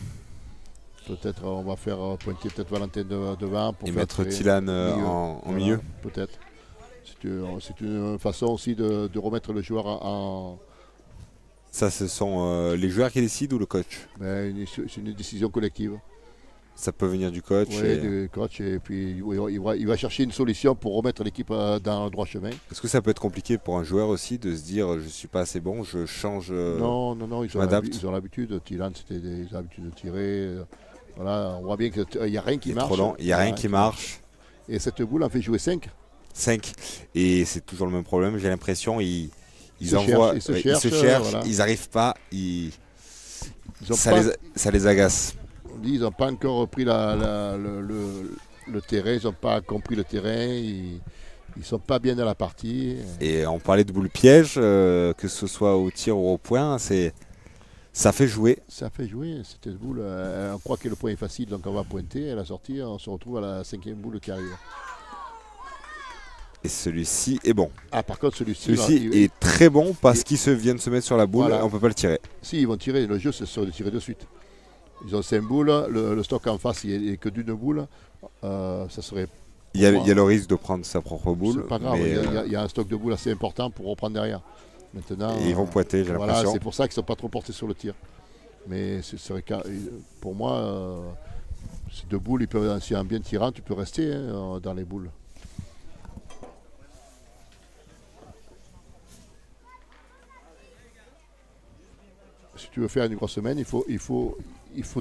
Peut-être on va faire pointer peut-être Valentin devant pour mettre Tilan en milieu. Peut-être. C'est une façon aussi de remettre le joueur Ça, ce sont les joueurs qui décident ou le coach? C'est une décision collective. Ça peut venir du coach. Oui, du coach. Et puis il va chercher une solution pour remettre l'équipe dans le droit chemin. Est-ce que ça peut être compliqué pour un joueur aussi de se dire je suis pas assez bon, je change? Non, ils ont l'habitude. Tilan, ils ont l'habitude de tirer. Voilà, on voit bien qu'il n'y a rien qui marche. Il n'y a rien qui marche. Et cette boule en fait jouer 5. 5. Et c'est toujours le même problème, j'ai l'impression. Ils se cherchent, voilà. Ils n'arrivent pas. Ça les agace. Ils n'ont pas encore repris le terrain, ils n'ont pas compris le terrain, ils ne sont pas bien dans la partie. Et on parlait de boule piège, que ce soit au tir ou au point, ça fait jouer. Ça fait jouer, cette boule. On croit que le point est facile, donc on va pointer. Et à la sortie, on se retrouve à la 5e boule qui arrive. Et celui-ci est bon. Ah, par contre, celui-ci est très bon parce qu'ils viennent se mettre sur la boule et on ne peut pas le tirer. Si, ils vont tirer. Le jeu, c'est de tirer de suite. Ils ont 5 boules. Le stock en face, il n'est que d'une boule. Ça serait. Il y a le risque de prendre sa propre boule. C'est pas grave. Il y a un stock de boules assez important pour reprendre derrière. Maintenant, et ils vont pointer, j'ai l'impression. C'est pour ça qu'ils ne sont pas trop portés sur le tir. Mais pour moi, ces 2 boules, si en bien tirant, tu peux rester dans les boules. Si tu veux faire une grosse semaine, il faut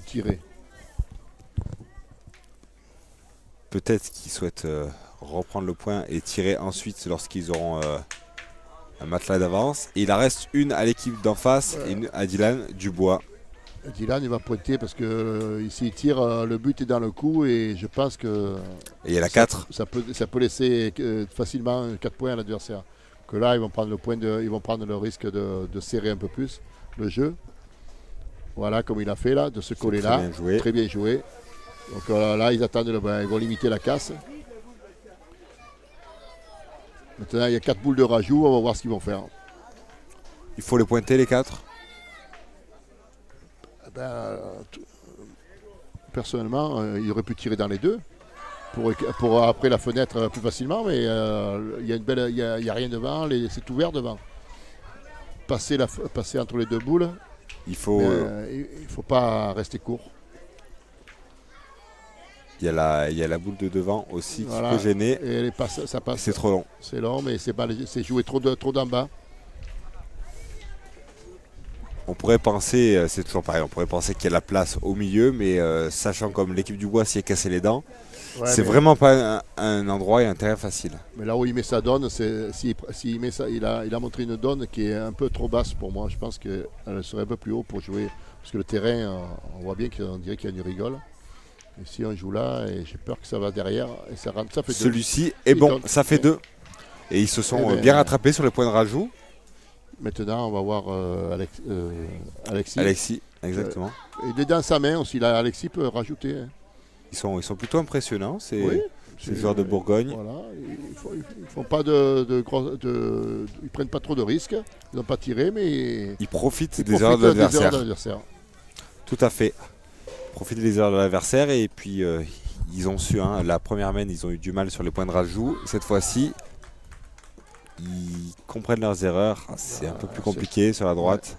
tirer. Peut-être qu'ils souhaitent reprendre le point et tirer ensuite lorsqu'ils auront un matelas d'avance. Et il en reste une à l'équipe d'en face et une à Dylan Dubois. Dylan, il va pointer parce que s'il tire, le but est dans le coup et je pense que. Et il y a la 4. Ça peut laisser facilement 4 points à l'adversaire. Que là, ils vont prendre le risque de serrer un peu plus le jeu. Voilà, comme il a fait là, de se coller là. Très bien joué. Donc là, ils attendent, ils vont limiter la casse. Maintenant, il y a 4 boules de rajout, on va voir ce qu'ils vont faire. Il faut les pointer, les 4 ? Personnellement, il aurait pu tirer dans les 2 pour après la fenêtre plus facilement, mais il n'y a rien devant, c'est ouvert devant. Passer entre les 2 boules, il faut pas rester court. Il y a la boule de devant aussi qui peut gêner. Et ça passe. C'est trop long. C'est long, mais c'est joué trop d'en bas. On pourrait penser, c'est toujours pareil, on pourrait penser qu'il y a la place au milieu, mais sachant comme l'équipe du Bois s'y est cassé les dents, c'est vraiment pas un endroit et un terrain facile. Mais là où il met sa donne, s'il met ça, il a montré une donne qui est un peu trop basse pour moi. Je pense qu'elle serait un peu plus haut pour jouer. Parce que le terrain, on voit bien qu'on dirait qu'il y a une rigole. Et si on joue là, et j'ai peur que ça va derrière, et ça rentre, ça fait 2. Celui-ci est bon, ça fait 2. Et ils se sont bien rattrapés sur les points de rajout. Maintenant, on va voir Alexis. Alexis, exactement. Il est dans sa main aussi. Là, Alexis peut rajouter. Hein. Ils sont plutôt impressionnants, ces joueurs de Bourgogne. Voilà, ils font pas ils prennent pas trop de risques. Ils n'ont pas tiré, mais ils profitent des erreurs de l'adversaire. Tout à fait. Ils profitent des erreurs de l'adversaire et puis ils ont su. La première main, ils ont eu du mal sur les points de rajout. Cette fois-ci, ils comprennent leurs erreurs. C'est un peu plus compliqué sur la droite.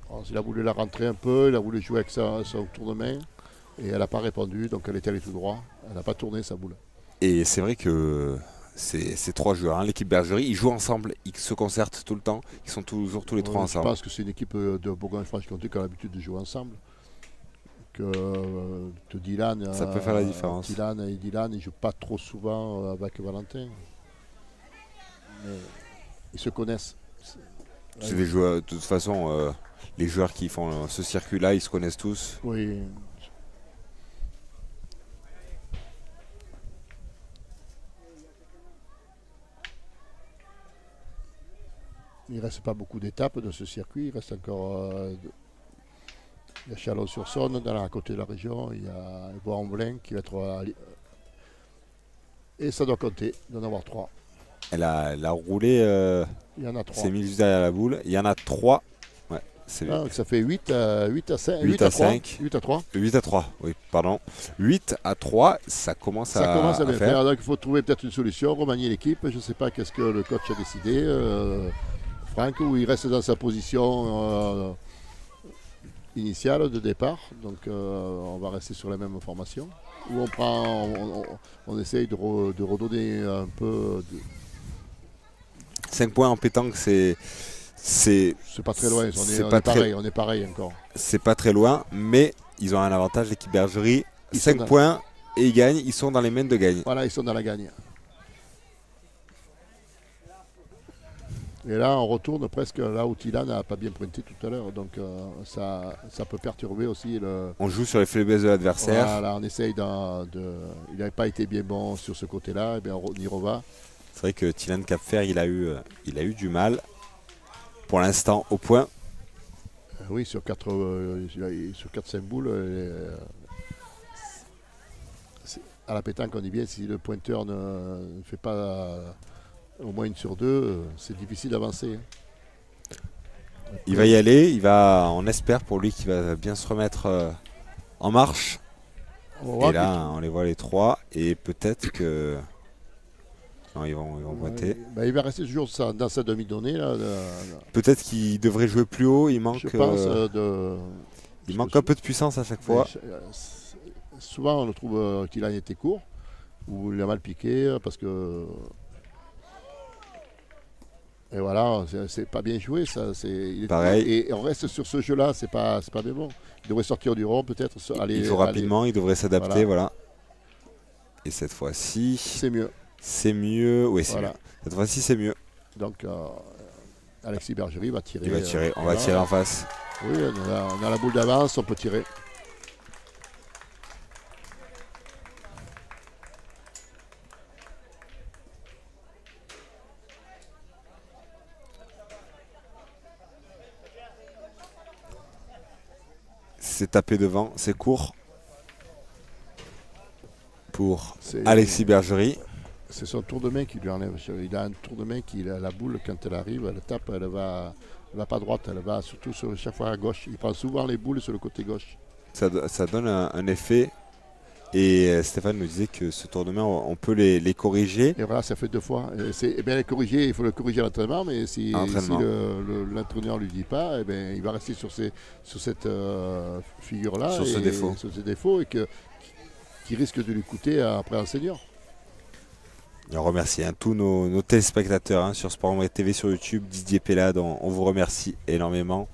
Ouais. Il a voulu la rentrer un peu, il a voulu jouer avec son tour de main. Et elle n'a pas répondu, donc elle est allée tout droit. Elle n'a pas tourné sa boule. Et c'est vrai que ces 3 joueurs, l'équipe Bergerie, ils jouent ensemble, ils se concertent tout le temps, ils sont toujours tous les 3 ensemble. Je pense que c'est une équipe de Bourgogne-Franche-Comté qui a l'habitude de jouer ensemble. Que Dylan, ça peut faire la différence. Dylan, ils ne jouent pas trop souvent avec Valentin. Mais ils se connaissent. C'est des joueurs, de toute façon, les joueurs qui font ce circuit-là, ils se connaissent tous. Oui. Il ne reste pas beaucoup d'étapes de ce circuit. Il reste encore. Il y a Chalon-sur-Saône, à côté de la région. Il y a Bois-en-Velin qui va être. Et ça doit compter, il doit en avoir 3. Elle a roulé. Il y en a 3. C'est mis juste derrière la boule. Il y en a 3. Ouais, ça fait 8 à 5. 8 à 5. 8 à 3. 8 à 3, oui, pardon. 8 à 3, ça commence à bien faire. Donc il faut trouver peut-être une solution, remanier l'équipe. Je ne sais pas qu'est-ce que le coach a décidé. Franck, où il reste dans sa position initiale de départ. Donc on va rester sur la même formation. Où on essaye de redonner un peu. 5 points en pétanque, c'est pas très loin, on est pareil encore. C'est pas très loin, mais ils ont un avantage, l'équipe Bergerie. 5 points et ils gagnent, ils sont dans les mains de gagne. Voilà, ils sont dans la gagne. Et là, on retourne presque là où Tilan n'a pas bien pointé tout à l'heure. Donc ça peut perturber aussi le... On joue sur les faiblesses de l'adversaire. Voilà, on essaye il n'avait pas été bien bon sur ce côté-là, et bien on y reva. C'est vrai que Tilan Cap-Fer, il a eu du mal. Pour l'instant, au point. Oui, sur 4-5 boules, à la pétanque, on dit bien, si le pointeur ne fait pas au moins 1 sur 2, c'est difficile d'avancer. Il va y aller, on espère pour lui qu'il va bien se remettre en marche. Et là, on les voit les 3, et peut-être que... Non, ils vont boiter. Il va rester toujours dans sa demi-donnée. Peut-être qu'il devrait jouer plus haut. Il manque, il manque un peu de puissance à chaque fois. Souvent, on trouve qu'il a été court, ou il a mal piqué, parce que... Et voilà, c'est pas bien joué. Pareil. Et on reste sur ce jeu-là, c'est pas bien bon. Il devrait sortir du rond, peut-être. Il joue rapidement, il devrait s'adapter. Voilà. Et cette fois-ci... C'est mieux. C'est mieux, oui, c'est mieux. Cette fois-ci, c'est mieux. Donc, Alexis Bergerie va tirer. Il va tirer, on va tirer en face. Oui, on a la boule d'avance, on peut tirer. C'est tapé devant, c'est court. Pour Alexis Bergerie. C'est son tour de main qui lui enlève. Il a un tour de main qui la boule, quand elle arrive, elle tape, elle va pas droite, elle va surtout chaque fois à gauche. Il prend souvent les boules sur le côté gauche. Ça donne un effet. Et Stéphane nous disait que ce tour de main, on peut les corriger. Et voilà, ça fait 2 fois. Les corriger, il faut le corriger à l'entraînement, mais si l'entraîneur ne lui dit pas, il va rester sur cette figure-là. Sur ce défaut. Sur ce défaut, et qui risque de lui coûter après un senior. Et on remercie tous nos téléspectateurs sur Sport Ombre TV sur YouTube, Didier Pellade, on vous remercie énormément.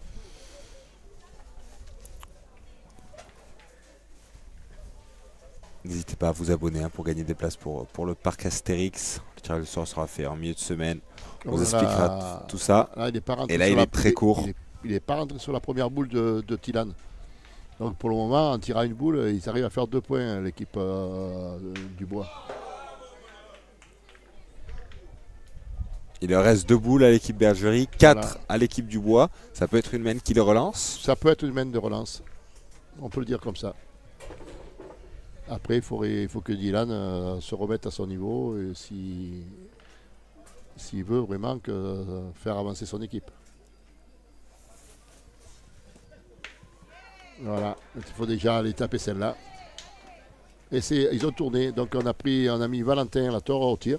N'hésitez pas à vous abonner pour gagner des places pour le parc Astérix. Le tirage au sort sera fait en milieu de semaine. On vous expliquera tout ça. Là, et là, il est très court. Il n'est pas rentré sur la première boule de Tilan. Donc pour le moment, en tirant une boule, ils arrivent à faire 2 points, l'équipe du Bois. Il leur reste 2 boules à l'équipe Bergerie, 4 à l'équipe du Bois. Ça peut être une main qui les relance. Ça peut être une main de relance. On peut le dire comme ça. Après, il faut que Dylan se remette à son niveau et s'il veut vraiment faire avancer son équipe. Voilà, il faut déjà aller taper celle-là. Et ils ont tourné, donc on a mis Valentin Lator au tir.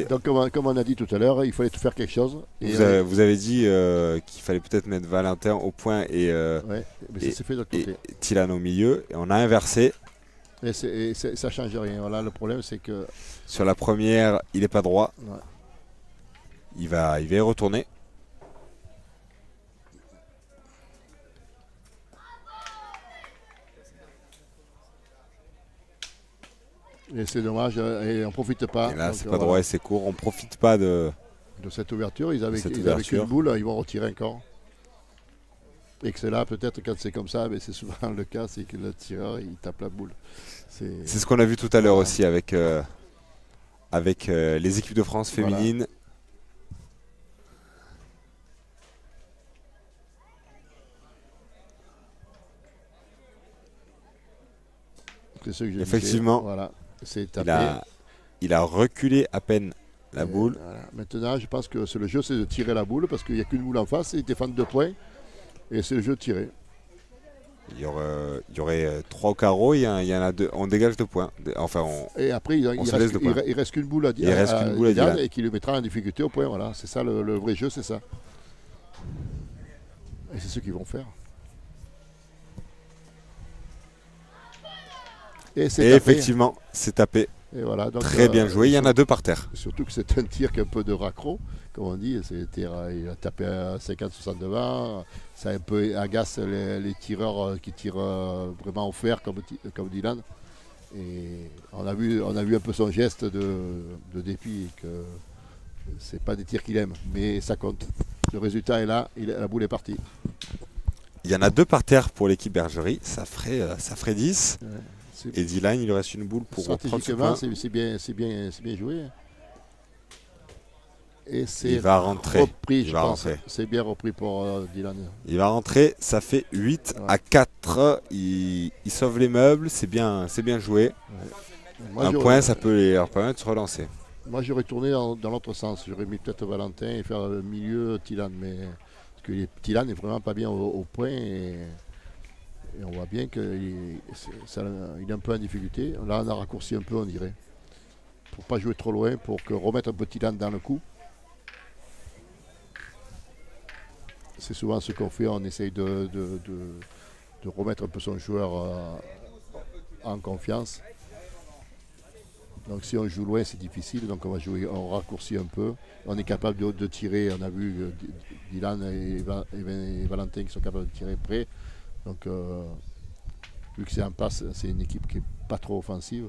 Donc comme on a dit tout à l'heure, il fallait faire quelque chose. Vous avez dit qu'il fallait peut-être mettre Valentin au point et Tilan au milieu. Et on a inversé. Et ça ne change rien. Voilà, le problème c'est que... Sur la première, il n'est pas droit. Ouais. Il va y retourner. Et c'est dommage, et on ne profite pas. Et là, c'est pas droit et c'est court. On ne profite pas de cette ouverture. Ils avaient qu'une boule, ils vont retirer encore. Et que c'est là, peut-être, quand c'est comme ça, mais c'est souvent le cas, c'est que le tireur, il tape la boule. C'est ce qu'on a vu tout à l'heure aussi avec les équipes de France féminines. C'est ce que effectivement. Voilà. Il a reculé à peine la boule. Voilà. Maintenant, je pense que le jeu, c'est de tirer la boule parce qu'il n'y a qu'une boule en face. Ils défendent 2 points et c'est le jeu de tirer. Il y aurait 3 au carreau, il y en a 2. On dégage 2 points. Enfin, Et après, il reste qu'une boule à Dylan et qui le mettra en difficulté au point. Voilà. C'est ça le vrai jeu, c'est ça. Et c'est ce qu'ils vont faire. Et effectivement, c'est tapé. Et voilà, donc, très bien joué, il y en a 2 par terre. Surtout que c'est un tir qui est un peu de raccro, comme on dit. Il a tapé à 50-60 devant. Ça un peu agace les tireurs qui tirent vraiment au fer comme Dylan. Et on a vu un peu son geste de dépit, que c'est pas des tirs qu'il aime, mais ça compte. Le résultat est là, la boule est partie. Il y en a 2 par terre pour l'équipe Bergerie, ça ferait 10. Ouais. Et Dylan, il lui reste une boule pour reprendre ce point. C'est bien joué. Et il va rentrer. Repris, je pense. C'est bien repris pour Dylan. Il va rentrer, ça fait 8 à 4. Il sauve les meubles, c'est bien joué. Ouais. Un point, ça peut leur permettre de se relancer. Moi, j'aurais tourné dans l'autre sens. J'aurais mis peut-être Valentin et faire le milieu Dylan. Parce que Dylan n'est vraiment pas bien au point. Et on voit bien qu'il est un peu en difficulté. Là, on a raccourci un peu, on dirait. Pour ne pas jouer trop loin, pour remettre un petit Dylan dans le coup. C'est souvent ce qu'on fait, on essaye de remettre un peu son joueur en confiance. Donc si on joue loin, c'est difficile, donc on raccourcit un peu. On est capable de tirer, on a vu Dylan et Valentin qui sont capables de tirer près. Donc, vu que c'est en passe, c'est une équipe qui n'est pas trop offensive.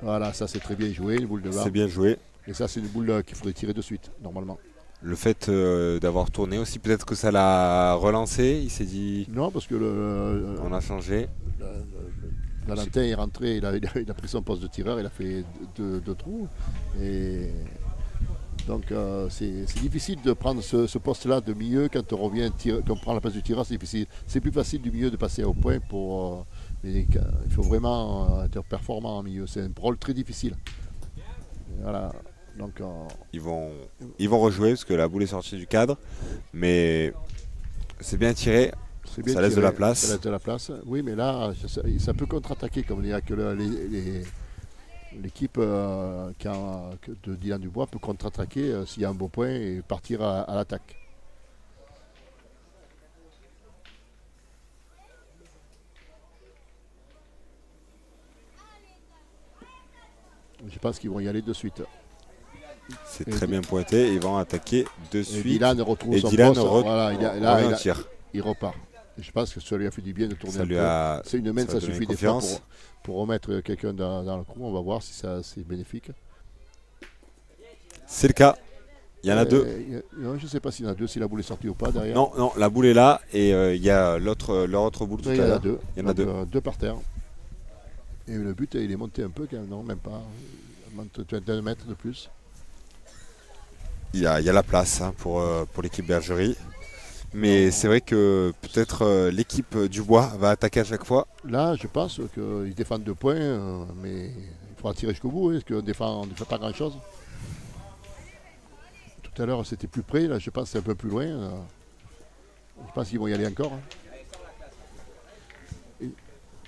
Voilà, ça c'est très bien joué, une boule de bas. C'est bien joué. Et ça, c'est une boule qu'il faudrait tirer de suite, normalement. Le fait d'avoir tourné aussi, peut-être que ça l'a relancé. Il s'est dit. Non, parce que on a changé. Valentin est rentré, il a pris son poste de tireur, il a fait deux trous. Et. Donc c'est difficile de prendre ce poste-là de milieu quand on revient, quand on prend la place du tireur, c'est difficile. C'est plus facile du milieu de passer au point mais il faut vraiment être performant en milieu. C'est un rôle très difficile. Voilà. Donc, ils vont rejouer parce que la boule est sortie du cadre, mais c'est bien tiré. Ça laisse de la place. Ça laisse de la place. Oui, mais là, ça peut contre-attaquer comme il y a que l'équipe de Dylan Dubois peut contre-attaquer s'il y a un beau point et partir à l'attaque. Je pense qu'ils vont y aller de suite. C'est très bien pointé, ils vont attaquer de suite. Dylan retrouve son Dylan poste. Voilà, il repart. Et je pense que ça lui a fait du bien de tourner un peu. C'est une main, ça suffit des fois pour remettre quelqu'un dans le coup. On va voir si c'est bénéfique. C'est le cas. Il y en a 2. Non, je ne sais pas s'il y en a 2, si la boule est sortie ou pas derrière. Non, la boule est là et il y a leur autre boule tout à l'heure. Il y en a 2. 2 par terre. Et le but, il est monté un peu quand même. Non, même pas. Il monte d'un mètre de plus. Il y a la place pour l'équipe Bergerie. Mais c'est vrai que peut-être l'équipe Dubois va attaquer à chaque fois. Là, je pense qu'ils défendent 2 points, mais il faudra tirer jusqu'au bout, parce qu'on ne défend pas grand-chose. Tout à l'heure, c'était plus près, là, je pense que c'est un peu plus loin. Je pense qu'ils vont y aller encore.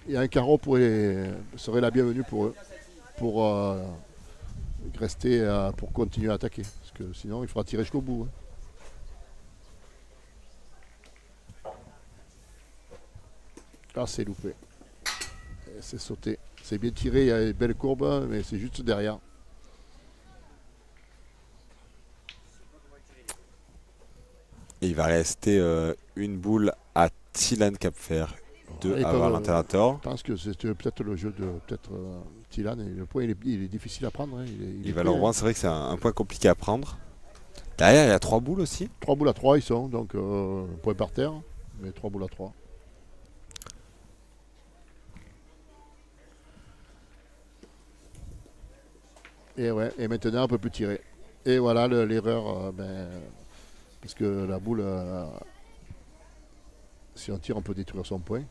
Et un carreau serait la bienvenue pour eux, pour rester, pour continuer à attaquer. Parce que sinon, il faudra tirer jusqu'au bout. Ah, c'est loupé. C'est sauté. C'est bien tiré, il y a une belle courbe, mais c'est juste derrière. Et il va rester une boule à Dylan Capfer, 2 à Valentin. Je pense que c'était peut-être le jeu de Dylan. Et le point, il est difficile à prendre. Hein. Il va leur rendre, c'est vrai que c'est un point compliqué à prendre. Derrière, il y a 3 boules aussi. 3 boules à 3, ils sont. Donc, point par terre, mais 3 boules à 3. Et maintenant, on ne peut plus tirer. Et voilà l'erreur. Parce que la boule, si on tire, on peut détruire son point.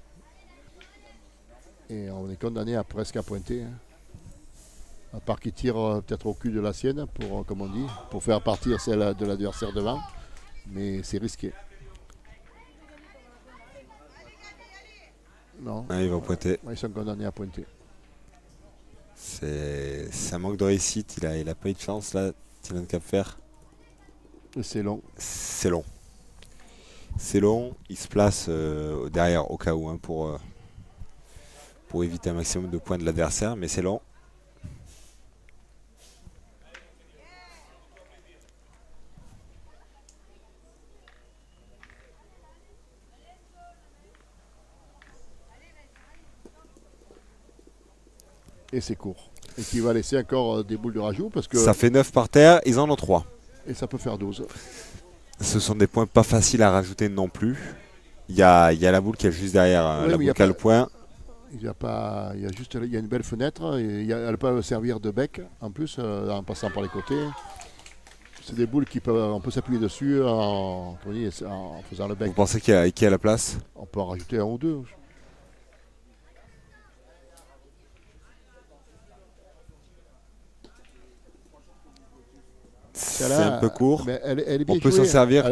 Et on est condamné presque à pointer. Hein. À part qu'il tire peut-être au cul de la sienne, comme on dit, pour faire partir celle de l'adversaire devant. Mais c'est risqué. Non. Ah, il va pointer. Ils sont condamnés à pointer. C'est un manque de réussite. Il a pas eu de chance là, Dylan Kapfer. Et c'est long. C'est long. C'est long. Il se place derrière au cas où hein, pour éviter un maximum de points de l'adversaire, mais c'est long. Et c'est court. Et qui va laisser encore des boules de rajout parce que. Ça fait 9 par terre, ils en ont 3. Et ça peut faire 12. Ce sont des points pas faciles à rajouter non plus. Il y a la boule qui est juste derrière la boule qui a le point. Il y a une belle fenêtre. Et elle peut servir de bec en plus en passant par les côtés. C'est des boules on peut s'appuyer dessus en faisant le bec. Vous pensez qu'il y a la place? On peut en rajouter un ou deux. C'est un peu court. Mais elle est bien on peut jouée, s'en servir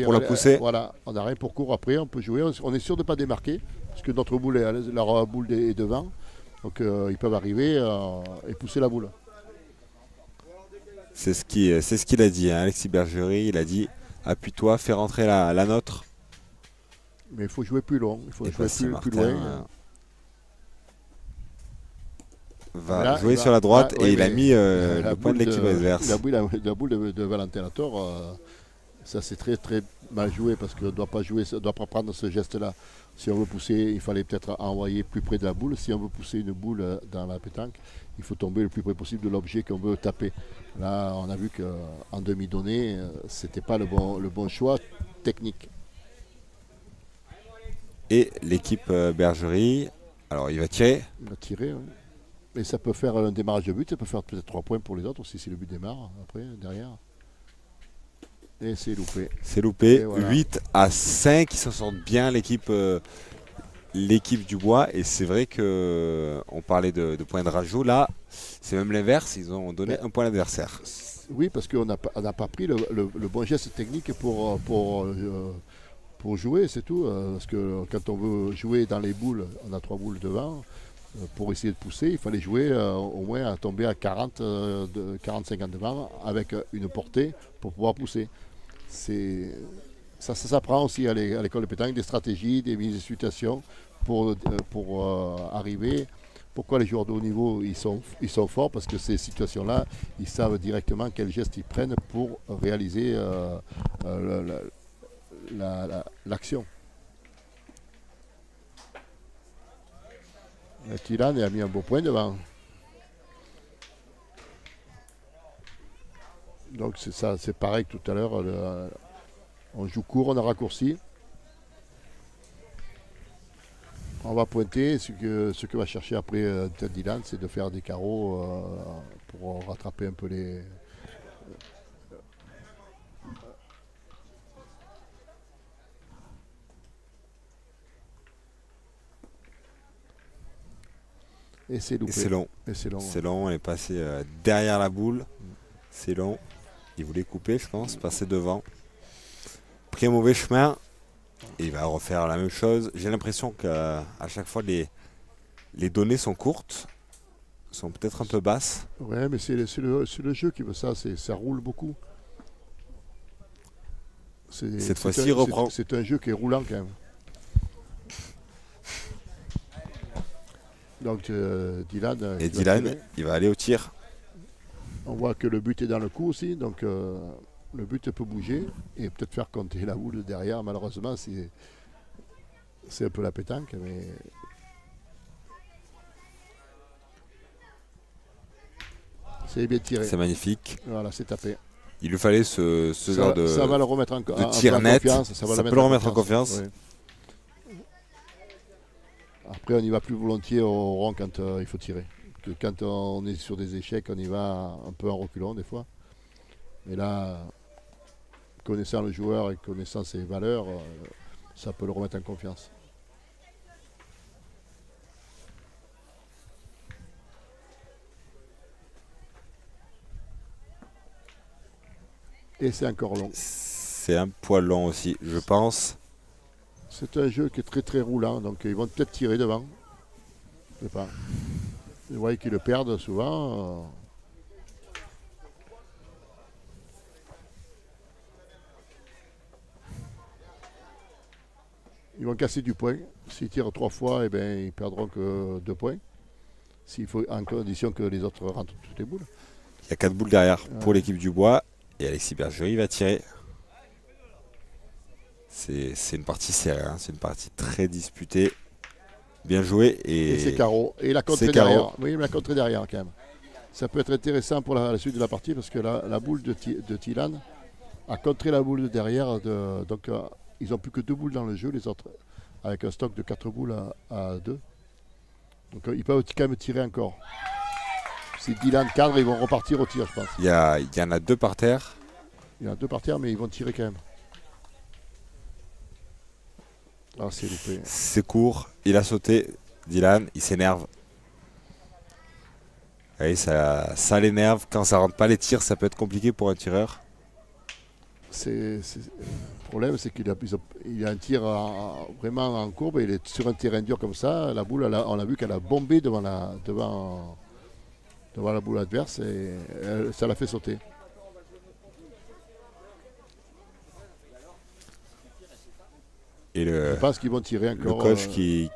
pour la pousser. Voilà, on n'a rien pour court après, on peut jouer. On est sûr de ne pas démarquer, parce que notre boule, leur boule est devant. Donc ils peuvent arriver et pousser la boule. C'est ce qu'il a dit, hein, Alexis Bergerie. Il a dit appuie-toi, fais rentrer la nôtre. Mais il faut jouer plus long, il faut jouer plus loin. Va jouer sur la droite et il a mis le point de l'équipe adverse. La boule de Valentin Latour, ça c'est très très mal joué parce qu'on ne doit pas prendre ce geste-là. Si on veut pousser, il fallait peut-être envoyer plus près de la boule. Si on veut pousser une boule dans la pétanque, il faut tomber le plus près possible de l'objet qu'on veut taper. Là, on a vu qu'en demi-donnée, ce n'était pas le bon choix technique. Et l'équipe Bergerie, alors il va tirer. Il va tirer, oui. Et ça peut faire un démarrage de but, ça peut faire peut-être 3 points pour les autres aussi si le but démarre après, derrière. Et c'est loupé. C'est loupé. Voilà. 8-5, ils s'en sortent bien l'équipe du Bois. Et c'est vrai qu'on parlait de points de rajout. Là, c'est même l'inverse, ils ont donné un point à l'adversaire. Oui, parce qu'on n'a pas pris le bon geste technique pour jouer, c'est tout. Parce que quand on veut jouer dans les boules, on a 3 boules devant. Pour essayer de pousser, il fallait jouer au moins à tomber à 40-50 devant avec une portée pour pouvoir pousser. Ça s'apprend aussi à l'école de pétanque, des stratégies, des mises de situation pour arriver. Pourquoi les joueurs de haut niveau ils sont forts? Parce que ces situations-là, ils savent directement quels gestes ils prennent pour réaliser l'action. Thilan a mis un beau point devant. Donc c'est pareil que tout à l'heure. On joue court, on a raccourci. On va pointer. Ce que va chercher après Dylan, c'est de faire des carreaux pour rattraper un peu les. Et c'est loupé. C'est long. C'est long, on est passé derrière la boule. C'est long. Il voulait couper, je pense, passer devant. Pris un mauvais chemin. Et il va refaire la même chose. J'ai l'impression qu'à chaque fois, les données sont courtes. Sont peut-être un peu basses. Ouais, mais c'est le jeu qui veut ça. Ça roule beaucoup. Cette fois-ci, il reprend. C'est un jeu qui est roulant quand même. Donc Dylan. Et Dylan, il va aller au tir. On voit que le but est dans le coup aussi, donc le but peut bouger et peut-être faire compter la boule derrière. Malheureusement, c'est un peu la pétanque, mais c'est bien tiré. C'est magnifique. Voilà, c'est tapé. Il lui fallait ce genre de, ça va le remettre en tir net. Confiance, ça peut le remettre en confiance. Oui. Après, on y va plus volontiers au rond quand il faut tirer. Que quand on est sur des échecs, on y va un peu en reculant des fois. Mais là, connaissant le joueur et connaissant ses valeurs, ça peut le remettre en confiance. Et c'est encore long. C'est un poil long aussi, je pense. C'est un jeu qui est très très roulant, donc ils vont peut-être tirer devant. Je sais pas. Vous voyez qu'ils le perdent souvent. Ils vont casser du point. S'ils tirent 3 fois, eh bien, ils perdront que 2 points. S'il faut, en condition que les autres rentrent toutes les boules. Il y a 4 boules derrière pour l'équipe du Bois. Et Alexis Bergerie va tirer. C'est une partie serrée, hein. C'est une partie très disputée. Bien joué. Et c'est carreau. Et la contre est derrière. Oui, mais la contre est derrière quand même. Ça peut être intéressant pour la suite de la partie parce que la boule de Thilan a contré la boule de derrière. Donc ils n'ont plus que 2 boules dans le jeu, les autres, avec un stock de 4 boules à 2. Donc ils peuvent quand même tirer encore. Si Dylan cadre, ils vont repartir au tir, je pense. Il y en a 2 par terre. Il y en a 2 par terre, mais ils vont tirer quand même. Ah, c'est loupé. C'est court. Il a sauté. Dylan, il s'énerve. Oui, ça l'énerve. Quand ça rentre pas les tirs, ça peut être compliqué pour un tireur. Le problème, c'est qu'il a un tir vraiment en courbe et il est sur un terrain dur comme ça. La boule, on a vu qu'elle a bombé devant la boule adverse et ça l'a fait sauter. Et je pense qu'ils vont tirer encore. Le coach qui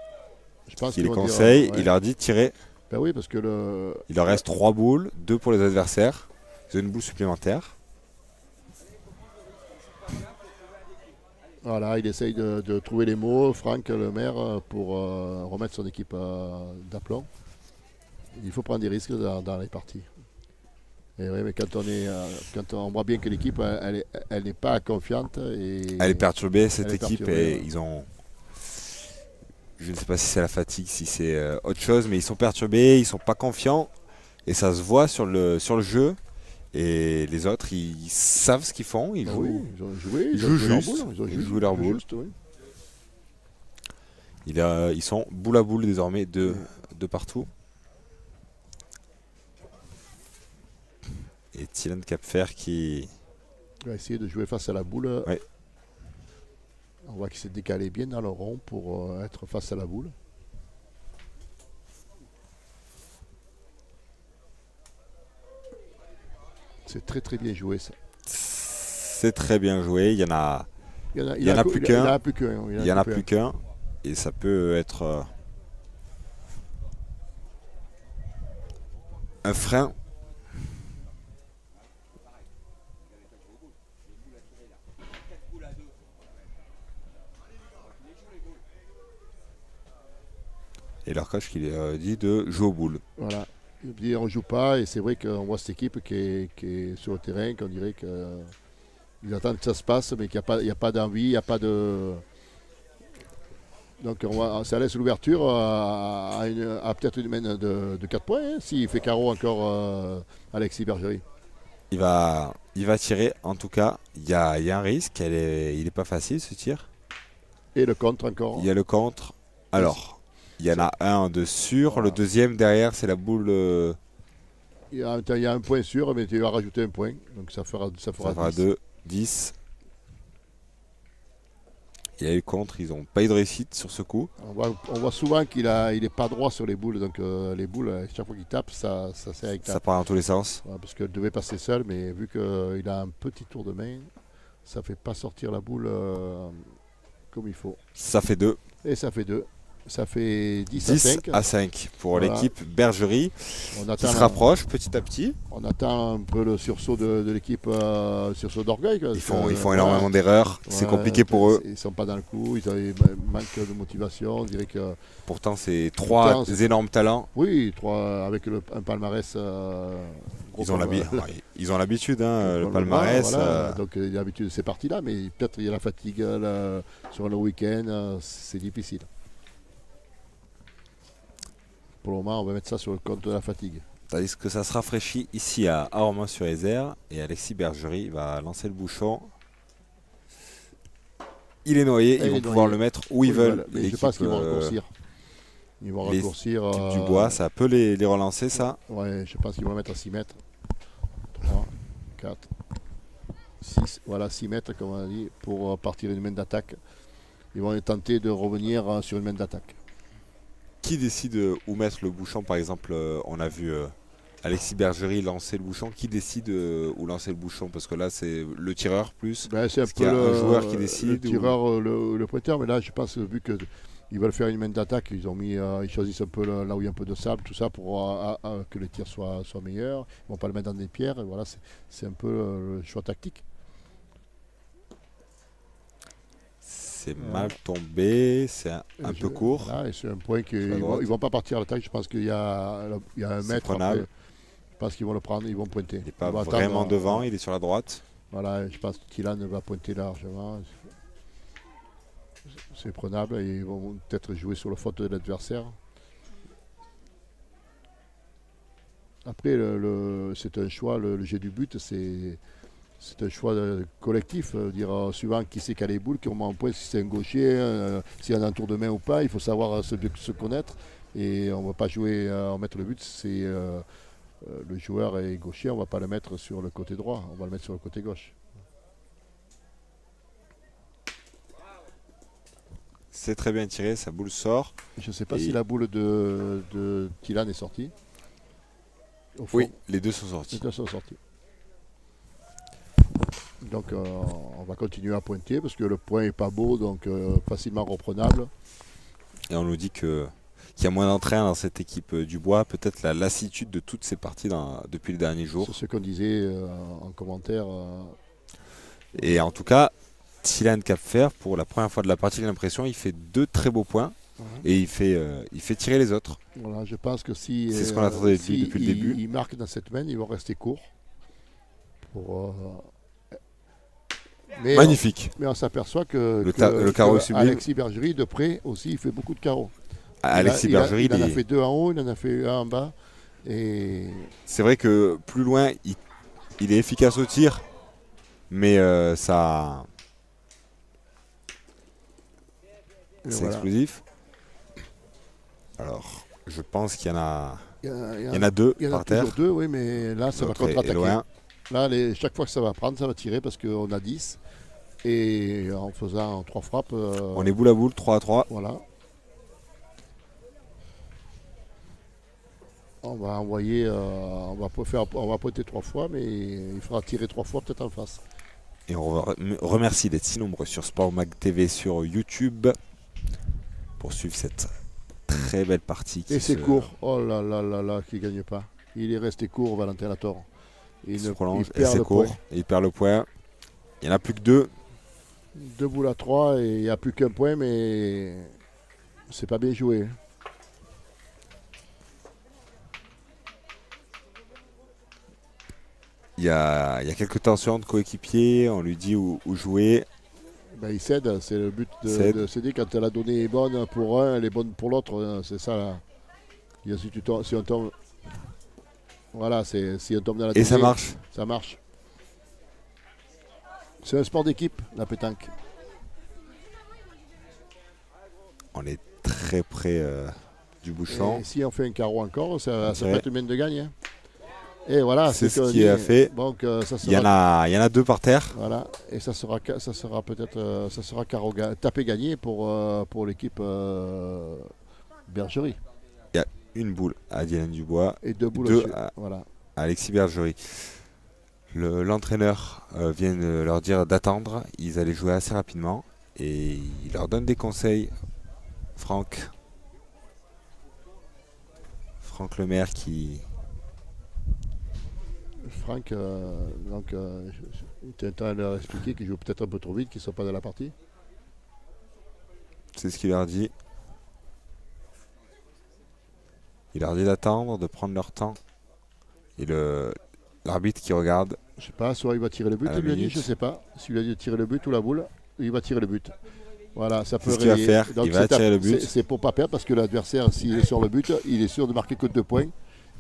les conseille, ouais. Il leur dit de tirer. Ben oui, parce que il leur reste 3 boules, 2 pour les adversaires. Ils ont une boule supplémentaire. Voilà, il essaye de trouver les mots, Franck, le maire, pour remettre son équipe d'aplomb. Il faut prendre des risques dans les parties. Et oui, mais quand on voit bien que l'équipe, elle n'est pas confiante. Elle est perturbée, cette équipe. Et ils ont... Je ne sais pas si c'est la fatigue, si c'est autre chose, mais ils sont perturbés, ils ne sont pas confiants. Et ça se voit sur le jeu. Et les autres, ils savent ce qu'ils font. Ils jouent, ils jouent juste. Ils jouent leur boule. Oui. Ils sont boule à boule désormais de partout. Et Thilan Capfer qui va essayer de jouer face à la boule. Ouais. On voit qu'il s'est décalé bien dans le rond pour être face à la boule. C'est très très bien joué ça. C'est très bien joué. Il y en a plus qu'un. Il y en a plus qu'un. Et ça peut être un frein. Et leur coach qui dit de jouer aux boules. Voilà. On ne joue pas et c'est vrai qu'on voit cette équipe qui est sur le terrain, qu'on dirait qu'ils attendent que ça se passe, mais qu'il n'y a pas d'envie, il n'y a pas de... Donc ça laisse l'ouverture à peut-être une main de 4 points, hein, s'il fait carreau encore Alexis Bergerie. Il va tirer, en tout cas, il y a un risque, il n'est pas facile ce tir. Et le contre encore. Il y a le contre. Alors... Il y en a un de sûr, voilà. Le deuxième derrière c'est la boule. Il y a un point sûr, mais tu vas rajouter un point, donc ça fera 2, 10. Il y a eu contre, ils n'ont pas eu de réussite sur ce coup. On voit souvent qu'il n'est pas droit sur les boules, donc les boules, chaque fois qu'il tape, ça sert avec ça part dans tous les sens. Voilà, parce qu'elle devait passer seule, mais vu qu'il a un petit tour de main, ça ne fait pas sortir la boule comme il faut. Ça fait 2. Et ça fait 2. Ça fait 10 à 5 pour l'équipe Bergerie qui se rapproche petit à petit. On attend un peu le sursaut de l'équipe, sursaut d'orgueil. Ils font énormément d'erreurs, c'est compliqué pour eux. Ils ne sont pas dans le coup, ils manquent de motivation. On dirait que pourtant, c'est 3 énormes talents. Oui, 3 avec un palmarès. Ils ont l'habitude, hein, le palmarès. Voilà. Donc il y a l'habitude de ces parties-là, mais peut-être il y a la fatigue sur le week-end, c'est difficile. Pour le moment, on va mettre ça sur le compte de la fatigue. Tandis que ça se rafraîchit ici à Romans-sur-Isère. Et Alexis Bergerie va lancer le bouchon. Il est noyé. Ils vont pouvoir le mettre où ils veulent. Mais je pense qu'ils vont raccourcir. Ils vont raccourcir. Du bois, ça peut les relancer, ça. Ouais, je pense qu'ils vont le mettre à 6 mètres. 3, 4, 6. Voilà, 6 mètres, comme on a dit, pour partir une main d'attaque. ils vont tenter de revenir sur une main d'attaque. Qui décide où mettre le bouchon? Par exemple, on a vu Alexis Bergerie lancer le bouchon. Qui décide où lancer le bouchon? Parce que là, c'est le tireur plus. Ben, c'est un peu un joueur qui décide. Le tireur, le prêteur, mais là, je pense, vu qu'ils veulent faire une main d'attaque, ils choisissent un peu là où il y a un peu de sable, tout ça, pour que les tirs soient meilleurs. Ils ne vont pas le mettre dans des pierres. Et voilà, c'est un peu le choix tactique. C'est mal tombé, c'est un peu court. Voilà, et c'est un point qu'ils ne vont pas partir à l'attaque. Je pense qu'il y a un mètre. Après, je pense qu'ils vont le prendre, ils vont pointer. Il n'est pas vraiment attendre, devant, il est sur la droite. Voilà, je pense que Thilan va pointer largement. C'est prenable et ils vont peut-être jouer sur le faute de l'adversaire. Après, c'est un choix, le jet du but, c'est un choix collectif. Dire suivant qui c'est qui a les boules, qui remet en point, si c'est un gaucher, s'il y a un tour de main ou pas, il faut savoir se connaître. Et on ne va pas jouer en mettre le but, c'est le joueur est gaucher, on ne va pas le mettre sur le côté droit, on va le mettre sur le côté gauche. C'est très bien tiré, sa boule sort. Je ne sais pas si la boule de Thilan est sortie. Oui, les deux sont sortis. Les deux sont sortis. Donc on va continuer à pointer parce que le point n'est pas beau, donc facilement reprenable. Et on nous dit qu'il y a moins d'entrain dans cette équipe du Bois, peut-être la lassitude de toutes ces parties depuis les derniers jours. C'est ce qu'on disait en commentaire. Et en tout cas, Thilan Cap-Fer, pour la première fois de la partie, j'ai l'impression, il fait 2 très beaux points et il fait tirer les autres. Voilà, je pense que si c'est ce qu'on attendait depuis le début. Il marque dans cette main, ils vont rester courts. Magnifique. Mais on s'aperçoit que le carreau est sublime. Alexis Bergerie, de près aussi, il fait beaucoup de carreaux. Alexis Bergerie, il en a fait 2 en haut, il en a fait 1 en bas. Et c'est vrai que plus loin, il est efficace au tir, mais ça... C'est voilà. Explosif. Alors, je pense qu'il y en a... Il y en a 2 par terre. Il y en a 2, oui, mais là, ça va contre-attaquer. Là, chaque fois que ça va prendre, ça va tirer parce qu'on a 10. Et en faisant 3 frappes... on est boule à boule, 3 à 3. Voilà. On va envoyer... on va pointer 3 fois, mais il faudra tirer 3 fois peut-être en face. Et on remercie d'être si nombreux sur Sport Mag TV sur YouTube pour suivre cette très belle partie. Et c'est court. Oh là là là là, qui ne gagne pas. Il est resté court, Valentin Latour. Il se prolonge, et c'est court. Et il perd le point. Il n'y en a plus que 2. 2 boules à 3 et il n'y a plus qu'un point, mais c'est pas bien joué. Il y a quelques tensions de coéquipiers, on lui dit où jouer. Ben, il cède, c'est le but de céder. Quand la donnée est bonne pour un, elle est bonne pour l'autre, c'est ça là. Si on tombe, voilà, si on tombe dans la donnée, et ça marche. Ça marche. C'est un sport d'équipe, la pétanque. On est très près du bouchon. Et si on fait un carreau encore, ça peut être une main de gagne. Hein. Et voilà, c'est ce qui a fait. Donc, ça sera... il y en a 2 par terre. Voilà, et ça sera peut-être tapé gagné pour l'équipe Bergerie. Il y a une boule à Dylan Dubois et 2 boules à voilà. Alexis Bergerie. L'entraîneur vient de leur dire d'attendre. Ils allaient jouer assez rapidement et il leur donne des conseils. Franck Lemaire qui... Franck, tu es en train de leur expliquer qu'ils jouent peut-être un peu trop vite, qu'ils ne sont pas dans la partie. C'est ce qu'il leur dit. Il leur dit d'attendre, de prendre leur temps. Et l'arbitre qui regarde. Je sais pas, soit il va tirer le but, il lui a dit, je sais pas. S'il lui a dit de tirer le but ou la boule, il va tirer le but. Voilà, ça peut ce qu'il va faire. Donc, il va tirer le but. C'est pour pas perdre parce que l'adversaire, s'il est sur le but, il est sûr de marquer que 2 points.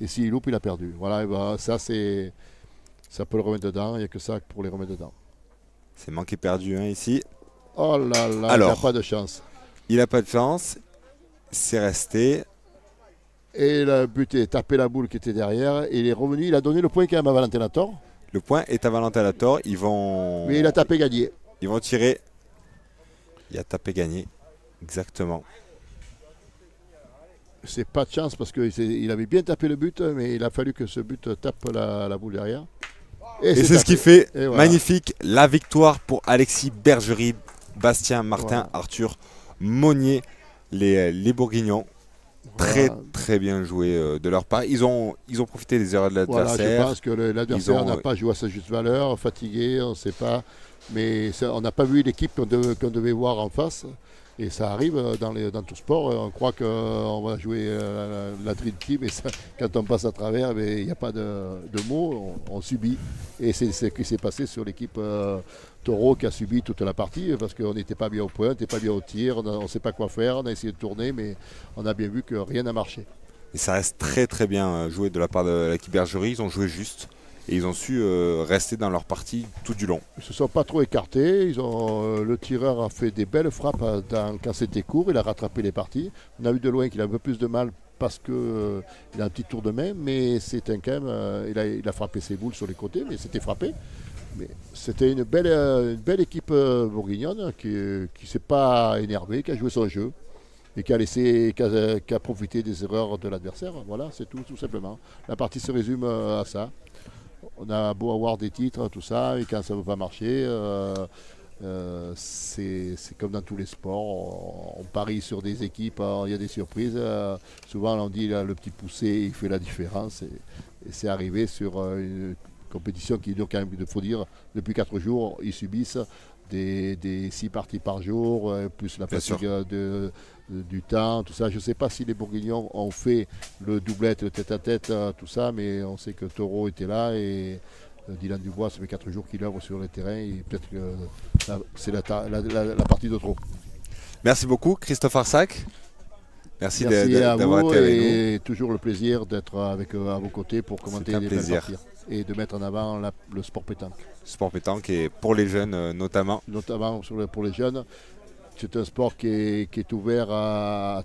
Et s'il loupe, il a perdu. Voilà, ben, ça peut le remettre dedans. Il n'y a que ça pour les remettre dedans. C'est manqué perdu ici. Oh là là, alors, il n'a pas de chance. Il n'a pas de chance. C'est resté. Et le but est tapé la boule qui était derrière. Et il est revenu. Il a donné le point quand même à Valentin Latour. Le point est à Valentin Latour. Ils vont... Mais il a tapé gagné. Ils vont tirer. Il a tapé gagné. Exactement. C'est pas de chance parce qu'il avait bien tapé le but, mais il a fallu que ce but tape la boule derrière. Et c'est ce qui fait voilà. Magnifique la victoire pour Alexis Bergerie, Bastien Martin, Voilà. Arthur Monnier, les Bourguignons. Très Voilà. très bien joué de leur part. Ils ont profité des erreurs de Voilà, l'adversaire. je pense que l'adversaire n'a pas joué à sa juste valeur, fatigué, on ne sait pas. Mais on n'a pas vu l'équipe qu'on devait voir en face. Et ça arrive dans tout sport. On croit qu'on va jouer la Dream Team et ça, quand on passe à travers, il n'y a pas de mots, on subit. Et c'est ce qui s'est passé sur l'équipe Taureau qui a subi toute la partie parce qu'on n'était pas bien au point, on n'était pas bien au tir, on ne sait pas quoi faire, on a essayé de tourner, mais on a bien vu que rien n'a marché. Et ça reste très très bien joué de la part de l'équipe Bergerie. Ils ont joué juste et ils ont su rester dans leur partie tout du long. Ils ne se sont pas trop écartés. Le tireur a fait des belles frappes quand c'était court. Il a rattrapé les parties. On a vu de loin qu'il a un peu plus de mal parce qu'il a un petit tour de main. Mais c'est quand même, il a frappé ses boules sur les côtés, mais c'était frappé. Mais c'était une belle équipe bourguignonne qui ne s'est pas énervée, qui a joué son jeu et qui a profité des erreurs de l'adversaire. Voilà, c'est tout simplement. La partie se résume à ça. On a beau avoir des titres, tout ça, et quand ça ne veut pas marcher, c'est comme dans tous les sports. On parie sur des équipes, il y a des surprises. Souvent, on dit le petit poussé, il fait la différence. Et c'est arrivé sur une compétition qui dure quand même, il faut dire, depuis 4 jours, ils subissent des 6 parties par jour, plus la fatigue du temps, tout ça. Je ne sais pas si les Bourguignons ont fait le doublette, le tête-à-tête, tout ça, mais on sait que Taureau était là et Dylan Dubois, ça fait 4 jours qu'il œuvre sur le terrain et peut-être que c'est la partie de trop. Merci beaucoup Christophe Arsac. Merci à d'avoir vous été avec et toujours le plaisir d'être à vos côtés pour commenter les belles parties et de mettre en avant le sport pétanque. Sport pétanque et pour les jeunes notamment. Notamment pour les jeunes. C'est un sport qui est ouvert à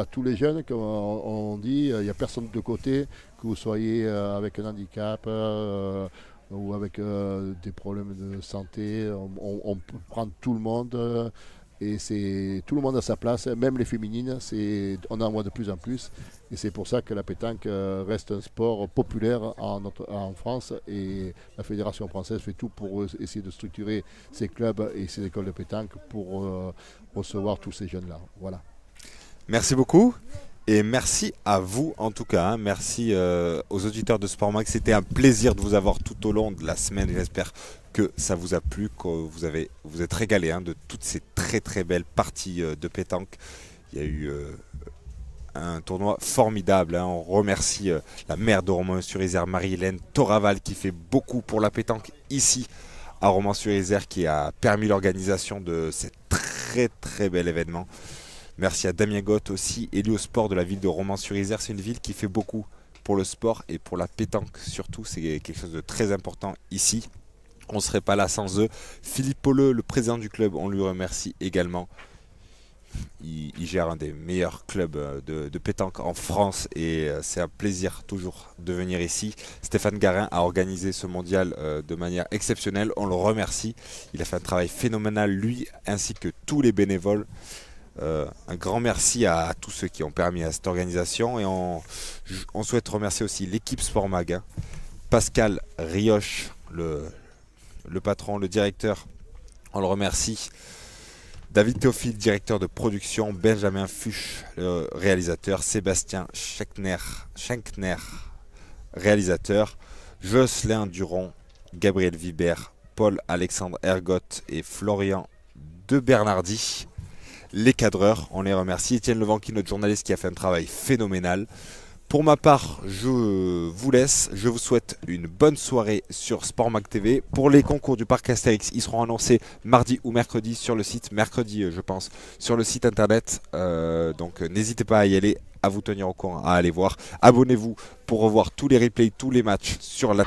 tous les jeunes, comme on dit. Il n'y a personne de côté, que vous soyez avec un handicap ou avec des problèmes de santé. On peut prendre tout le monde. Et tout le monde à sa place, même les féminines, on en voit de plus en plus. Et c'est pour ça que la pétanque reste un sport populaire en France. Et la Fédération française fait tout pour essayer de structurer ces clubs et ces écoles de pétanque pour recevoir tous ces jeunes-là. Voilà. Merci beaucoup. Et merci à vous en tout cas. Merci aux auditeurs de Sport Mag. C'était un plaisir de vous avoir tout au long de la semaine. J'espère que ça vous a plu, que vous êtes régalés de toutes ces très très belles parties de pétanque. Il y a eu un tournoi formidable. On remercie la maire de Romans-sur-Isère, Marie-Hélène Toraval, qui fait beaucoup pour la pétanque ici à Romans-sur-Isère, qui a permis l'organisation de cet très très bel événement. Merci à Damien Gott aussi, élu au sport de la ville de Romans-sur-Isère. C'est une ville qui fait beaucoup pour le sport et pour la pétanque surtout. C'est quelque chose de très important ici. On ne serait pas là sans eux. Philippe Pauleux, le président du club, on lui remercie également. Il gère un des meilleurs clubs de pétanque en France et c'est un plaisir toujours de venir ici. Stéphane Garin a organisé ce mondial de manière exceptionnelle. On le remercie. Il a fait un travail phénoménal, lui, ainsi que tous les bénévoles. Un grand merci à tous ceux qui ont permis à cette organisation et on souhaite remercier aussi l'équipe Sport Mag, Pascal Rioche, le patron, le directeur, on le remercie. David Théophile, directeur de production, Benjamin Fuchs, le réalisateur, Sébastien Schenkner, réalisateur, Jocelyn Duron, Gabriel Vibert, Paul-Alexandre Ergotte et Florian de Bernardi. Les cadreurs, on les remercie. Étienne Levanqui, notre journaliste, qui a fait un travail phénoménal. Pour ma part, je vous laisse. Je vous souhaite une bonne soirée sur Sport Mag TV. Pour les concours du parc Astérix, ils seront annoncés mardi ou mercredi sur le site. Mercredi, je pense, sur le site internet. Donc n'hésitez pas à y aller, à vous tenir au courant, à aller voir. Abonnez-vous pour revoir tous les replays, tous les matchs sur la...